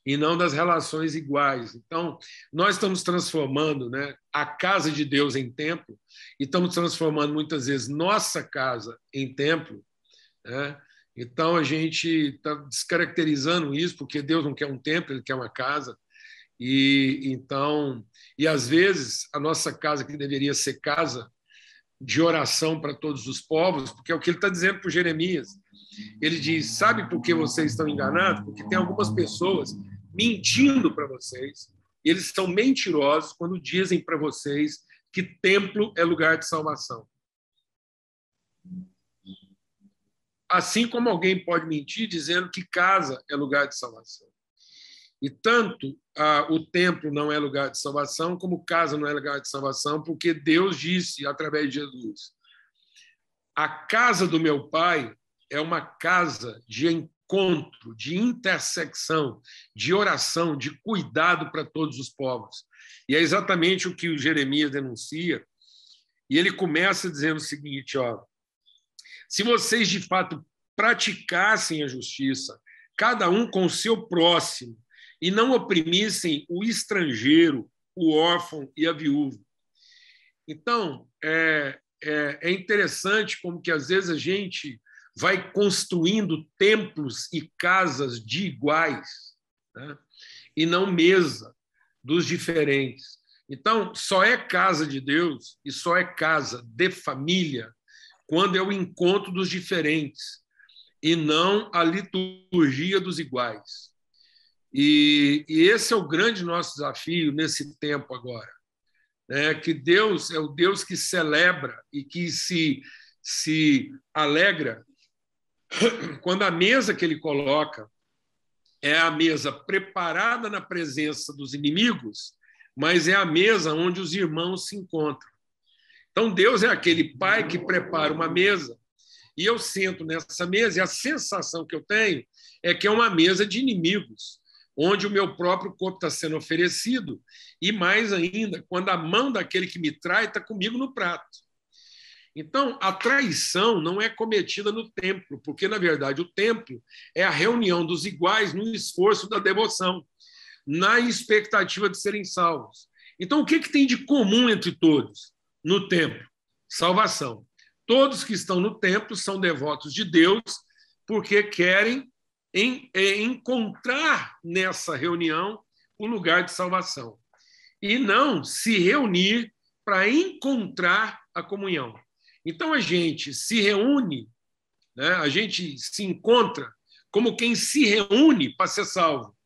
e não das relações iguais. Então, nós estamos transformando, né, a casa de Deus em templo, e estamos transformando muitas vezes nossa casa em templo, né? Então, a gente está descaracterizando isso, porque Deus não quer um templo, Ele quer uma casa. E às vezes, a nossa casa, que deveria ser casa de oração para todos os povos, porque é o que ele está dizendo para Jeremias. Ele diz, sabe por que vocês estão enganados? Porque tem algumas pessoas mentindo para vocês, e eles são mentirosos quando dizem para vocês que templo é lugar de salvação. Assim como alguém pode mentir dizendo que casa é lugar de salvação. E tanto o templo não é lugar de salvação, como casa não é lugar de salvação, porque Deus disse, através de Jesus, a casa do meu Pai é uma casa de encontro, de intersecção, de oração, de cuidado para todos os povos. E é exatamente o que o Jeremias denuncia. E ele começa dizendo o seguinte, ó, se vocês de fato praticassem a justiça, cada um com o seu próximo, e não oprimissem o estrangeiro, o órfão e a viúva. Então, é interessante como que às vezes a gente vai construindo templos e casas de iguais, né? E não mesa dos diferentes. Então, só é casa de Deus e só é casa de família quando é o encontro dos diferentes e não a liturgia dos iguais. E esse é o grande nosso desafio nesse tempo agora, né? Que Deus é o Deus que celebra e que se alegra quando a mesa que ele coloca é a mesa preparada na presença dos inimigos, mas é a mesa onde os irmãos se encontram. Então, Deus é aquele pai que prepara uma mesa e eu sento nessa mesa e a sensação que eu tenho é que é uma mesa de inimigos, onde o meu próprio corpo está sendo oferecido e, mais ainda, quando a mão daquele que me trai está comigo no prato. Então, a traição não é cometida no templo, porque, na verdade, o templo é a reunião dos iguais no esforço da devoção, na expectativa de serem salvos. Então, o que tem de comum entre todos no templo? Salvação. Todos que estão no templo são devotos de Deus porque querem encontrar nessa reunião o lugar de salvação e não se reunir para encontrar a comunhão. Então, a gente se reúne, né? A gente se encontra como quem se reúne para ser salvo,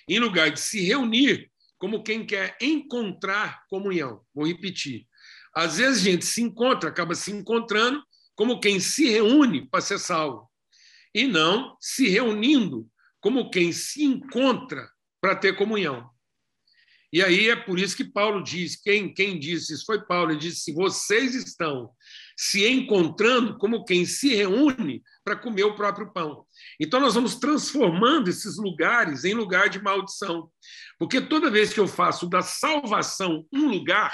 em lugar de se reunir como quem quer encontrar comunhão. Vou repetir. Às vezes a gente se encontra, acaba se encontrando como quem se reúne para ser salvo, e não se reunindo como quem se encontra para ter comunhão. E aí é por isso que Paulo diz, quem disse isso foi Paulo, ele disse, vocês estão se encontrando como quem se reúne para comer o próprio pão. Então nós vamos transformando esses lugares em lugar de maldição, porque toda vez que eu faço da salvação um lugar,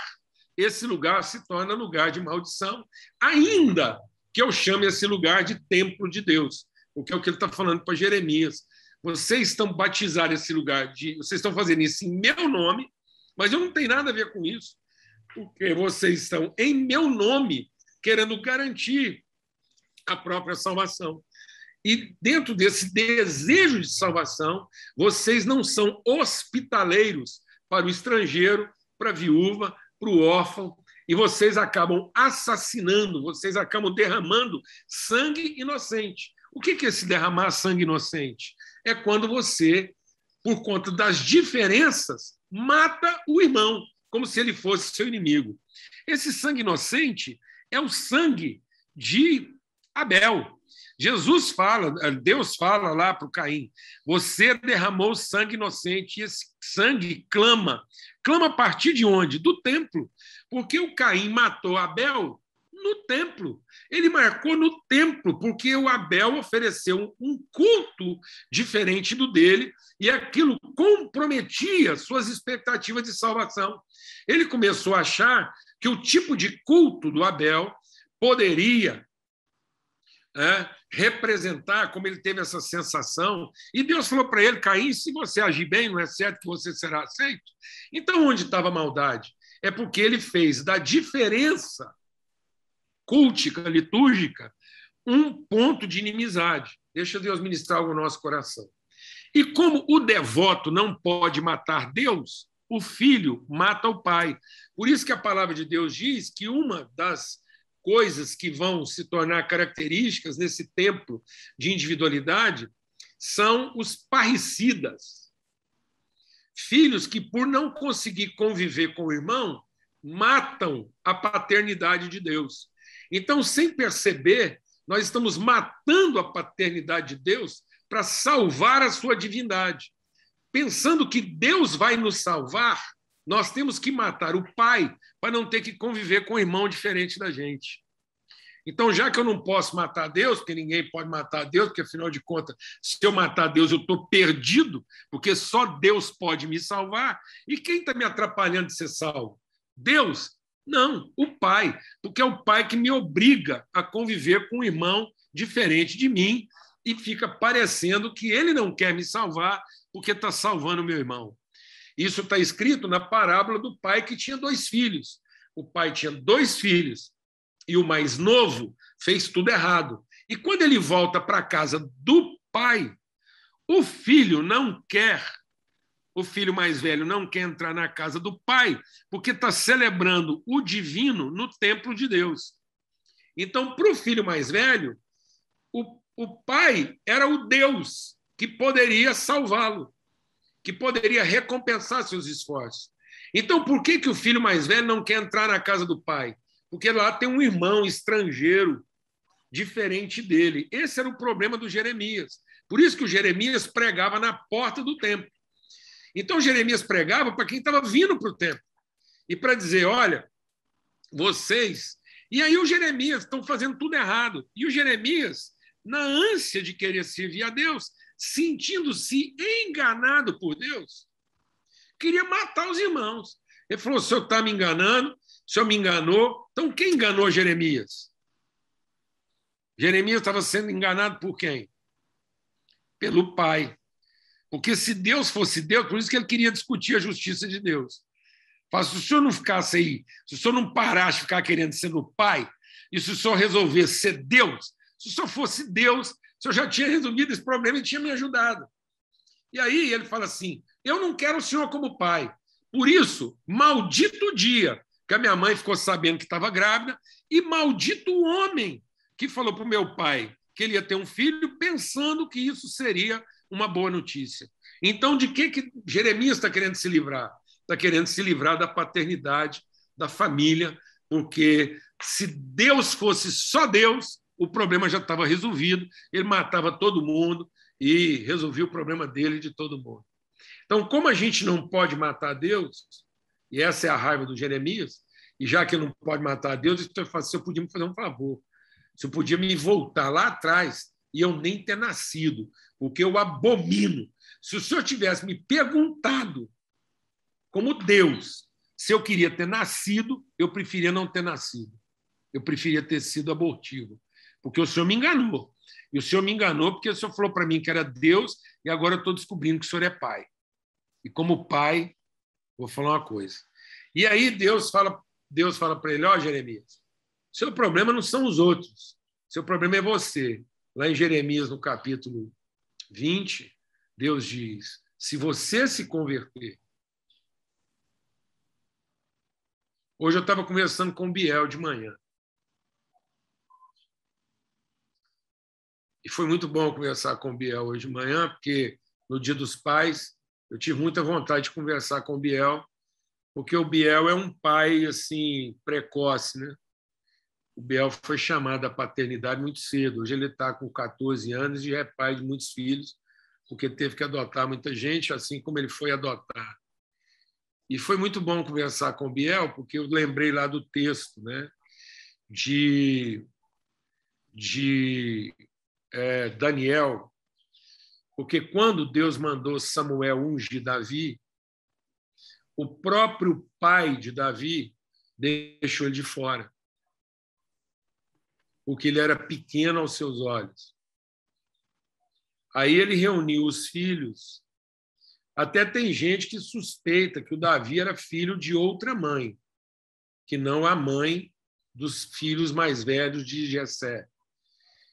esse lugar se torna lugar de maldição, ainda que eu chame esse lugar de templo de Deus, porque é o que ele está falando para Jeremias. Vocês estão batizando esse lugar, vocês estão fazendo isso em meu nome, mas eu não tenho nada a ver com isso, porque vocês estão em meu nome querendo garantir a própria salvação. E dentro desse desejo de salvação, vocês não são hospitaleiros para o estrangeiro, para a viúva, para o órfão, e vocês acabam assassinando, vocês acabam derramando sangue inocente. O que é esse derramar sangue inocente? É quando você por conta das diferenças, mata o irmão, como se ele fosse seu inimigo. Esse sangue inocente é o sangue de Abel. Jesus fala, Deus fala lá para o Caim, você derramou sangue inocente, e esse sangue clama. Clama a partir de onde? Do templo. Porque o Caim matou Abel no templo. Ele marcou no templo, porque o Abel ofereceu um culto diferente do dele, e aquilo comprometia suas expectativas de salvação. Ele começou a achar que o tipo de culto do Abel poderia representar, como ele teve essa sensação, e Deus falou para ele, Caim, se você agir bem, não é certo que você será aceito? Então, onde estava a maldade? É porque ele fez da diferença cultica, litúrgica, um ponto de inimizade. Deixa Deus ministrar algo no nosso coração. E como o devoto não pode matar Deus, o filho mata o pai. Por isso que a palavra de Deus diz que uma das coisas que vão se tornar características nesse templo de individualidade são os parricidas. Filhos que, por não conseguir conviver com o irmão, matam a paternidade de Deus. Então, sem perceber, nós estamos matando a paternidade de Deus para salvar a sua divindade. Pensando que Deus vai nos salvar, nós temos que matar o pai para não ter que conviver com um irmão diferente da gente. Então, já que eu não posso matar Deus, porque ninguém pode matar Deus, porque, afinal de contas, se eu matar Deus, eu estou perdido, porque só Deus pode me salvar. E quem está me atrapalhando de ser salvo? Deus? Não, o pai, porque é o pai que me obriga a conviver com um irmão diferente de mim e fica parecendo que ele não quer me salvar porque está salvando o meu irmão. Isso está escrito na parábola do pai que tinha 2 filhos. O pai tinha 2 filhos e o mais novo fez tudo errado. E quando ele volta para a casa do pai, o filho não quer, o filho mais velho não quer entrar na casa do pai, porque está celebrando o divino no templo de Deus. Então, para o filho mais velho, o pai era o Deus que poderia salvá-lo, que poderia recompensar seus esforços. Então, por que o filho mais velho não quer entrar na casa do pai? Porque lá tem um irmão estrangeiro diferente dele. Esse era o problema do Jeremias. Por isso que o Jeremias pregava na porta do templo. Então, Jeremias pregava para quem estava vindo para o templo. E para dizer, olha, vocês... E aí o Jeremias estão fazendo tudo errado. E o Jeremias, na ânsia de querer servir a Deus, sentindo-se enganado por Deus, queria matar os irmãos. Ele falou, o senhor está me enganando, o senhor me enganou. Então, quem enganou Jeremias? Jeremias estava sendo enganado por quem? Pelo pai. Porque se Deus fosse Deus, por isso que ele queria discutir a justiça de Deus. Fala, se o senhor não ficasse aí, se o senhor não parasse de ficar querendo ser o pai, e se o senhor resolvesse ser Deus, se o senhor fosse Deus, o senhor já tinha resolvido esse problema e tinha me ajudado. E aí ele fala assim, eu não quero o senhor como pai. Por isso, maldito o dia que a minha mãe ficou sabendo que estava grávida e maldito o homem que falou para o meu pai que ele ia ter um filho pensando que isso seria uma boa notícia. Então, de que Jeremias está querendo se livrar? Está querendo se livrar da paternidade, da família, porque se Deus fosse só Deus, o problema já estava resolvido, ele matava todo mundo e resolvia o problema dele e de todo mundo. Então, como a gente não pode matar Deus, e essa é a raiva do Jeremias, e já que não pode matar Deus, então eu falo, se eu podia me fazer um favor, se eu podia me voltar lá atrás e eu nem ter nascido, porque eu abomino. Se o senhor tivesse me perguntado, como Deus, se eu queria ter nascido, eu preferia não ter nascido. Eu preferia ter sido abortivo, porque o senhor me enganou. E o senhor me enganou porque o senhor falou para mim que era Deus e agora eu estou descobrindo que o senhor é pai. E como pai, vou falar uma coisa. E aí Deus fala para ele, ó, Jeremias, seu problema não são os outros, seu problema é você. Lá em Jeremias, no capítulo 20, Deus diz, se você se converter... Hoje eu estava conversando com o Biel de manhã. E foi muito bom conversar com o Biel hoje de manhã, porque no Dia dos Pais Eu tive muita vontade de conversar com o Biel, porque o Biel é um pai assim precoce, né? O Biel foi chamado à paternidade muito cedo. Hoje ele está com 14 anos e é pai de muitos filhos, porque teve que adotar muita gente, assim como ele foi adotar. E foi muito bom conversar com o Biel, porque eu lembrei lá do texto, né, de Daniel, porque quando Deus mandou Samuel ungir Davi, o próprio pai de Davi deixou ele de fora, porque ele era pequeno aos seus olhos. Aí ele reuniu os filhos. Até tem gente que suspeita que o Davi era filho de outra mãe, que não a mãe dos filhos mais velhos de Jessé.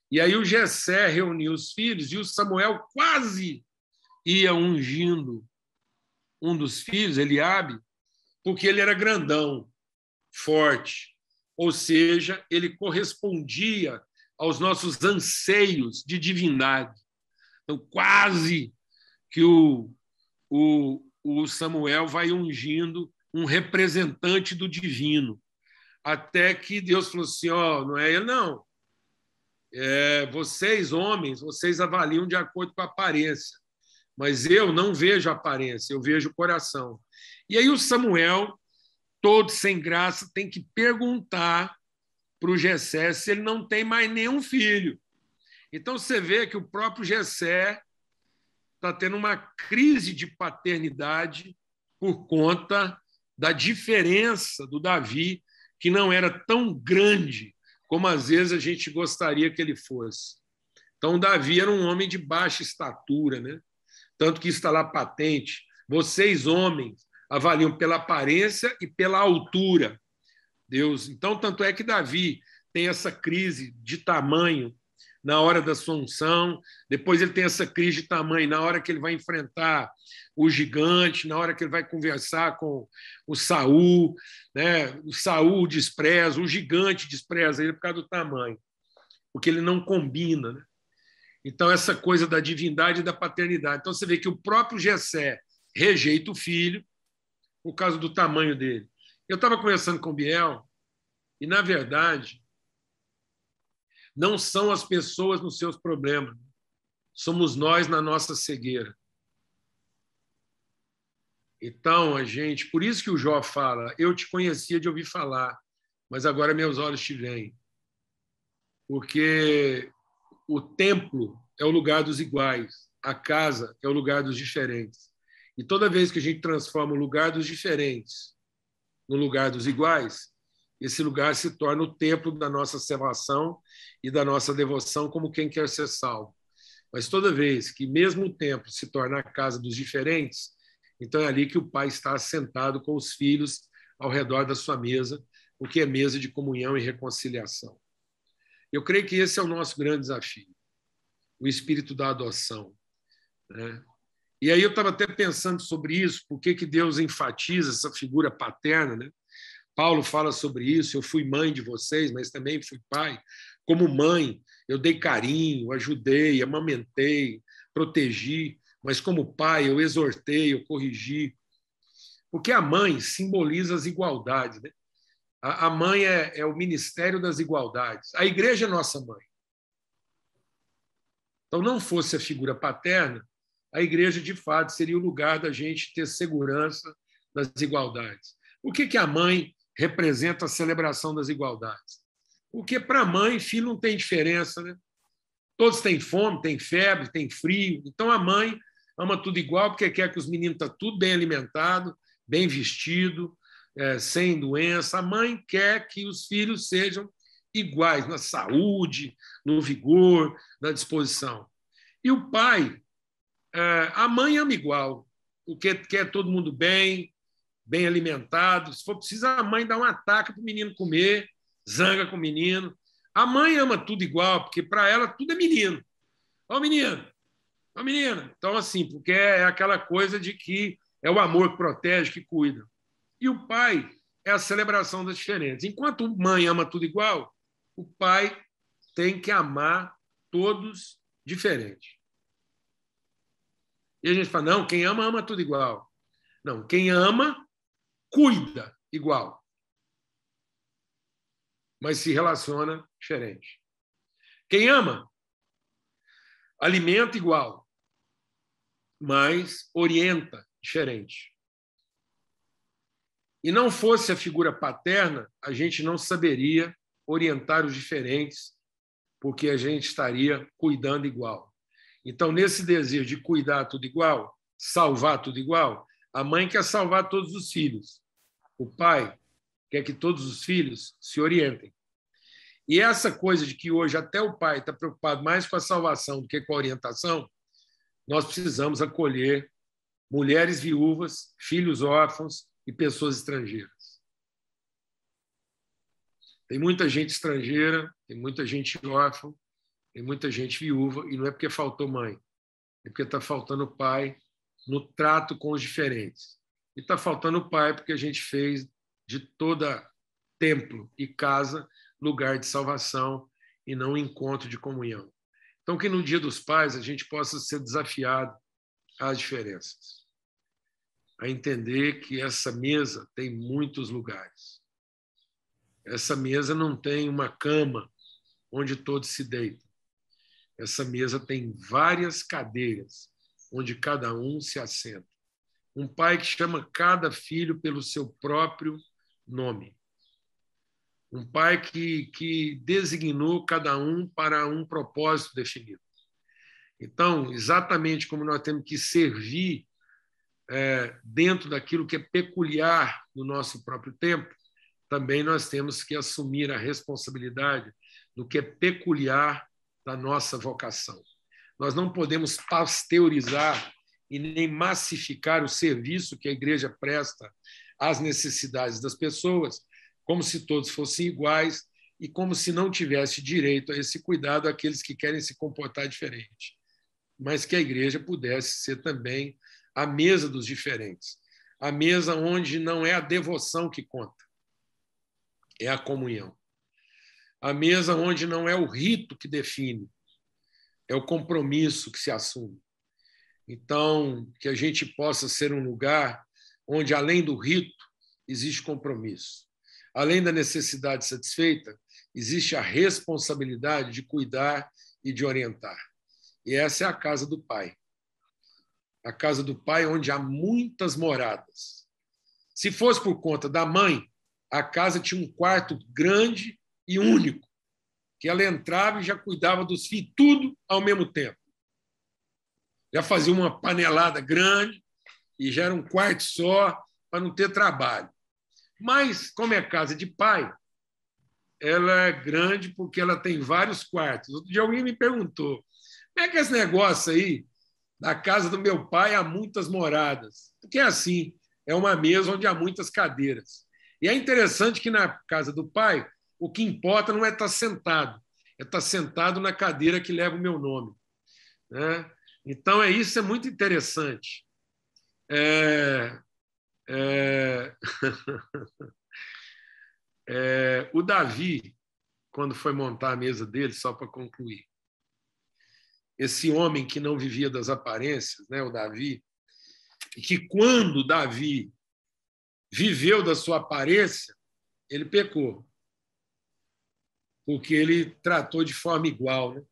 E aí o Jessé reuniu os filhos e o Samuel quase ia ungindo um dos filhos, Eliabe, porque ele era grandão, forte, ou seja, ele correspondia aos nossos anseios de divindade. Então, quase que o Samuel vai ungindo um representante do divino, até que Deus falou assim, não é ele não, vocês homens, vocês avaliam de acordo com a aparência, mas eu não vejo a aparência, eu vejo o coração. E aí o Samuel, todo sem graça, tem que perguntar para o Jessé se ele não tem mais nenhum filho. Então você vê que o próprio Jessé está tendo uma crise de paternidade por conta da diferença do Davi, que não era tão grande como às vezes a gente gostaria que ele fosse. Então, o Davi era um homem de baixa estatura, né? Tanto que está lá patente. Vocês, homens, avaliam pela aparência e pela altura. Deus. Então, tanto é que Davi tem essa crise de tamanho na hora da sua unção, depois ele tem essa crise de tamanho na hora que ele vai enfrentar o gigante, na hora que ele vai conversar com o Saul, né? O Saul despreza, o gigante despreza ele por causa do tamanho, porque ele não combina, né? Então, essa coisa da divindade e da paternidade. Então, você vê que o próprio Jessé rejeita o filho por causa do tamanho dele. Eu estava conversando com o Biel e, na verdade, não são as pessoas nos seus problemas, somos nós na nossa cegueira. Então, por isso que o Jó fala, eu te conhecia de ouvir falar, mas agora meus olhos te veem. Porque o templo é o lugar dos iguais, a casa é o lugar dos diferentes. E toda vez que a gente transforma o lugar dos diferentes no lugar dos iguais, esse lugar se torna o templo da nossa salvação e da nossa devoção como quem quer ser salvo. Mas toda vez que mesmo o templo se torna a casa dos diferentes, então é ali que o pai está assentado com os filhos ao redor da sua mesa, o que é mesa de comunhão e reconciliação. Eu creio que esse é o nosso grande desafio, o espírito da adoção, né? E aí eu estava até pensando sobre isso, por que Deus enfatiza essa figura paterna, né? Paulo fala sobre isso, eu fui mãe de vocês, mas também fui pai. Como mãe, eu dei carinho, ajudei, amamentei, protegi, mas como pai, eu exortei, eu corrigi. Porque a mãe simboliza as igualdades, né? A mãe é o ministério das igualdades. A igreja é nossa mãe. Então, não fosse a figura paterna, a igreja, de fato, seria o lugar da gente ter segurança das igualdades. O que a mãe representa a celebração das igualdades? Porque para a mãe, filho não tem diferença, né? Todos têm fome, têm febre, têm frio. Então a mãe ama tudo igual, porque quer que os meninos estão tudo bem alimentados, bem vestidos, sem doença. A mãe quer que os filhos sejam iguais na saúde, no vigor, na disposição. E o pai, a mãe ama igual, porque quer todo mundo bem alimentado. Se for preciso, a mãe dá um ataque para o menino comer, zanga com o menino. A mãe ama tudo igual, porque para ela tudo é menino. Ó o menino, ó a menina. Então, assim, porque é aquela coisa de que é o amor que protege, que cuida. E o pai é a celebração das diferenças. Enquanto a mãe ama tudo igual, o pai tem que amar todos diferentes. E a gente fala, não, quem ama, ama tudo igual. Não, quem ama, cuida igual. Mas se relaciona diferente. Quem ama, alimenta igual, mas orienta diferente. E não fosse a figura paterna, a gente não saberia orientar os diferentes, porque a gente estaria cuidando igual. Então, nesse desejo de cuidar tudo igual, salvar tudo igual, a mãe quer salvar todos os filhos. O pai quer que todos os filhos se orientem. E essa coisa de que hoje até o pai está preocupado mais com a salvação do que com a orientação, nós precisamos acolher mulheres viúvas, filhos órfãos e pessoas estrangeiras. Tem muita gente estrangeira, tem muita gente órfã, tem muita gente viúva, e não é porque faltou mãe, é porque está faltando pai no trato com os diferentes. E está faltando pai porque a gente fez de toda templo e casa lugar de salvação e não encontro de comunhão. Então, que no Dia dos Pais a gente possa ser desafiado às diferenças, a entender que essa mesa tem muitos lugares. Essa mesa não tem uma cama onde todos se deitam. Essa mesa tem várias cadeiras onde cada um se assenta. Um pai que chama cada filho pelo seu próprio nome. Um pai que designou cada um para um propósito definido. Então, exatamente como nós temos que servir dentro daquilo que é peculiar do nosso próprio tempo, também nós temos que assumir a responsabilidade do que é peculiar da nossa vocação. Nós não podemos pasteurizar e nem massificar o serviço que a igreja presta às necessidades das pessoas, como se todos fossem iguais e como se não tivesse direito a esse cuidado aqueles que querem se comportar diferente. Mas que a igreja pudesse ser também a mesa dos diferentes, a mesa onde não é a devoção que conta, é a comunhão. A mesa onde não é o rito que define, é o compromisso que se assume. Então, que a gente possa ser um lugar onde, além do rito, existe compromisso. Além da necessidade satisfeita, existe a responsabilidade de cuidar e de orientar. E essa é a casa do Pai. A casa do Pai onde há muitas moradas. Se fosse por conta da mãe, a casa tinha um quarto grande e único, que ela entrava e já cuidava dos filhos, tudo ao mesmo tempo. Já fazia uma panelada grande e já era um quarto só para não ter trabalho. Mas, como é casa de pai, ela é grande porque ela tem vários quartos. Outro dia alguém me perguntou, como é que é esse negócio aí, da casa do meu pai há muitas moradas? Porque é assim, é uma mesa onde há muitas cadeiras. E é interessante que na casa do pai, o que importa não é estar sentado, é estar sentado na cadeira que leva o meu nome. Né? Então, isso é muito interessante. O Davi, quando foi montar a mesa dele, só para concluir, esse homem que não vivia das aparências, né, o Davi, e que quando Davi viveu da sua aparência, ele pecou, porque ele tratou de forma igual. Né?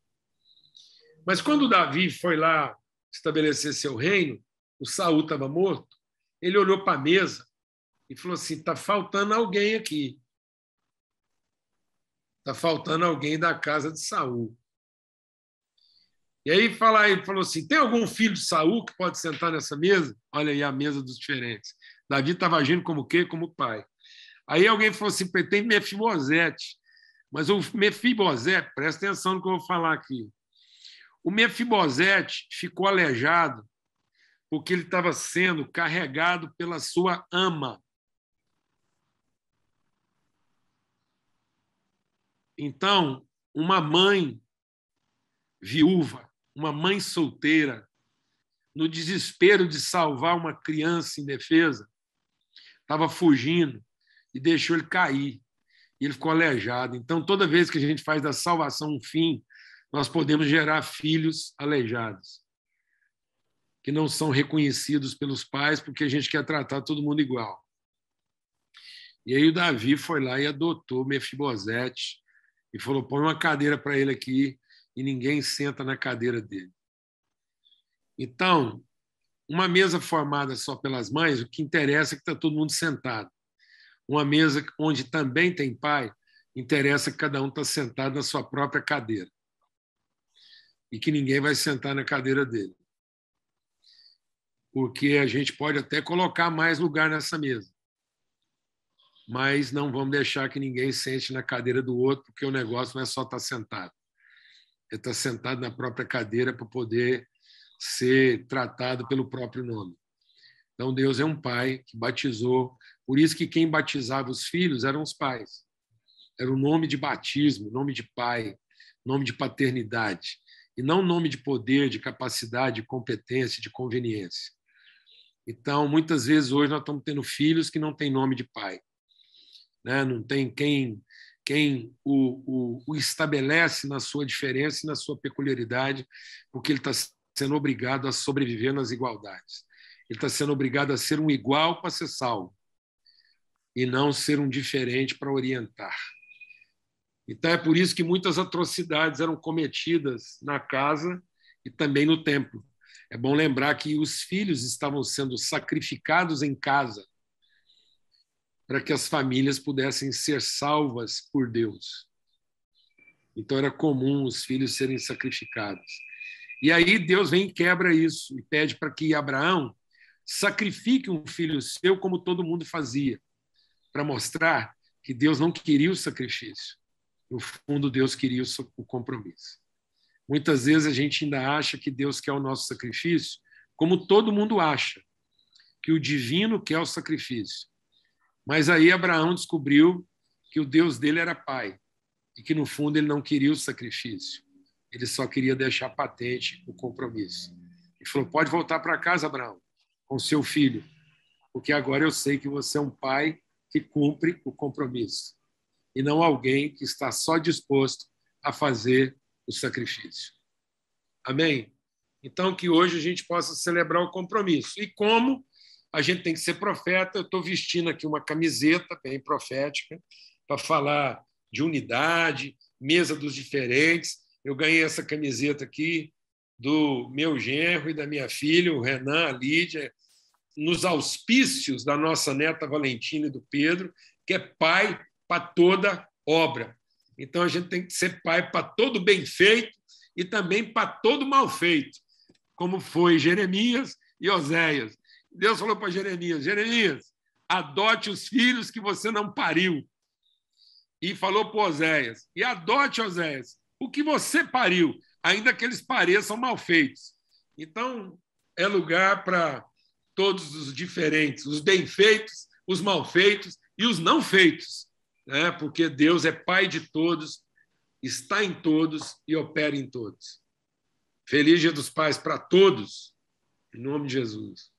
Mas quando Davi foi lá estabelecer seu reino, o Saul estava morto, ele olhou para a mesa e falou assim, está faltando alguém aqui. Está faltando alguém da casa de Saul. E aí ele falou assim, tem algum filho de Saul que pode sentar nessa mesa? Olha aí a mesa dos diferentes. Davi estava agindo como o quê? Como pai. Aí alguém falou assim, tem Mefibosete. Mas o Mefibosete, presta atenção no que eu vou falar aqui. O Mefibosete ficou aleijado porque ele estava sendo carregado pela sua ama. Então, uma mãe viúva, uma mãe solteira, no desespero de salvar uma criança indefesa, estava fugindo e deixou ele cair. E ele ficou aleijado. Então, toda vez que a gente faz da salvação um fim, nós podemos gerar filhos aleijados. que não são reconhecidos pelos pais porque a gente quer tratar todo mundo igual. E aí o Davi foi lá e adotou Mefibosete e falou, põe uma cadeira para ele aqui e ninguém senta na cadeira dele. Então, uma mesa formada só pelas mães, o que interessa é que está todo mundo sentado. Uma mesa onde também tem pai, interessa que cada um está sentado na sua própria cadeira e que ninguém vai sentar na cadeira dele. Porque a gente pode até colocar mais lugar nessa mesa, mas não vamos deixar que ninguém sente na cadeira do outro, porque o negócio não é só estar sentado. É estar sentado na própria cadeira para poder ser tratado pelo próprio nome. Então, Deus é um pai que batizou. Por isso que quem batizava os filhos eram os pais. Era o nome de batismo, nome de pai, nome de paternidade. E não nome de poder, de capacidade, de competência, de conveniência. Então, muitas vezes, hoje, nós estamos tendo filhos que não têm nome de pai. Né? Não tem quem o estabelece na sua diferença e na sua peculiaridade, porque ele está sendo obrigado a sobreviver nas igualdades. Ele está sendo obrigado a ser um igual para ser salvo e não ser um diferente para orientar. Então, é por isso que muitas atrocidades eram cometidas na casa e também no templo. É bom lembrar que os filhos estavam sendo sacrificados em casa para que as famílias pudessem ser salvas por Deus. Então, era comum os filhos serem sacrificados. E aí Deus vem e quebra isso e pede para que Abraão sacrifique um filho seu como todo mundo fazia, para mostrar que Deus não queria o sacrifício. No fundo, Deus queria o compromisso. Muitas vezes a gente ainda acha que Deus quer o nosso sacrifício, como todo mundo acha, que o divino quer o sacrifício. Mas aí Abraão descobriu que o Deus dele era pai e que, no fundo, ele não queria o sacrifício. Ele só queria deixar patente o compromisso. E falou, pode voltar para casa, Abraão, com seu filho, porque agora eu sei que você é um pai que cumpre o compromisso e não alguém que está só disposto a fazer o sacrifício. Amém? Então, que hoje a gente possa celebrar o compromisso. E como a gente tem que ser profeta, eu estou vestindo aqui uma camiseta bem profética para falar de unidade, mesa dos diferentes. Eu ganhei essa camiseta aqui do meu genro e da minha filha, o Renan, a Lídia, nos auspícios da nossa neta Valentina e do Pedro, que é pai para toda obra. Então, a gente tem que ser pai para todo bem feito e também para todo mal feito, como foi Jeremias e Oséias. Deus falou para Jeremias, Jeremias, adote os filhos que você não pariu. E falou para Oséias, e adote, Oséias, o que você pariu, ainda que eles pareçam mal feitos. Então, é lugar para todos os diferentes, os bem feitos, os mal feitos e os não feitos, né? Porque Deus é pai de todos, está em todos e opera em todos. Feliz Dia dos Pais para todos, em nome de Jesus.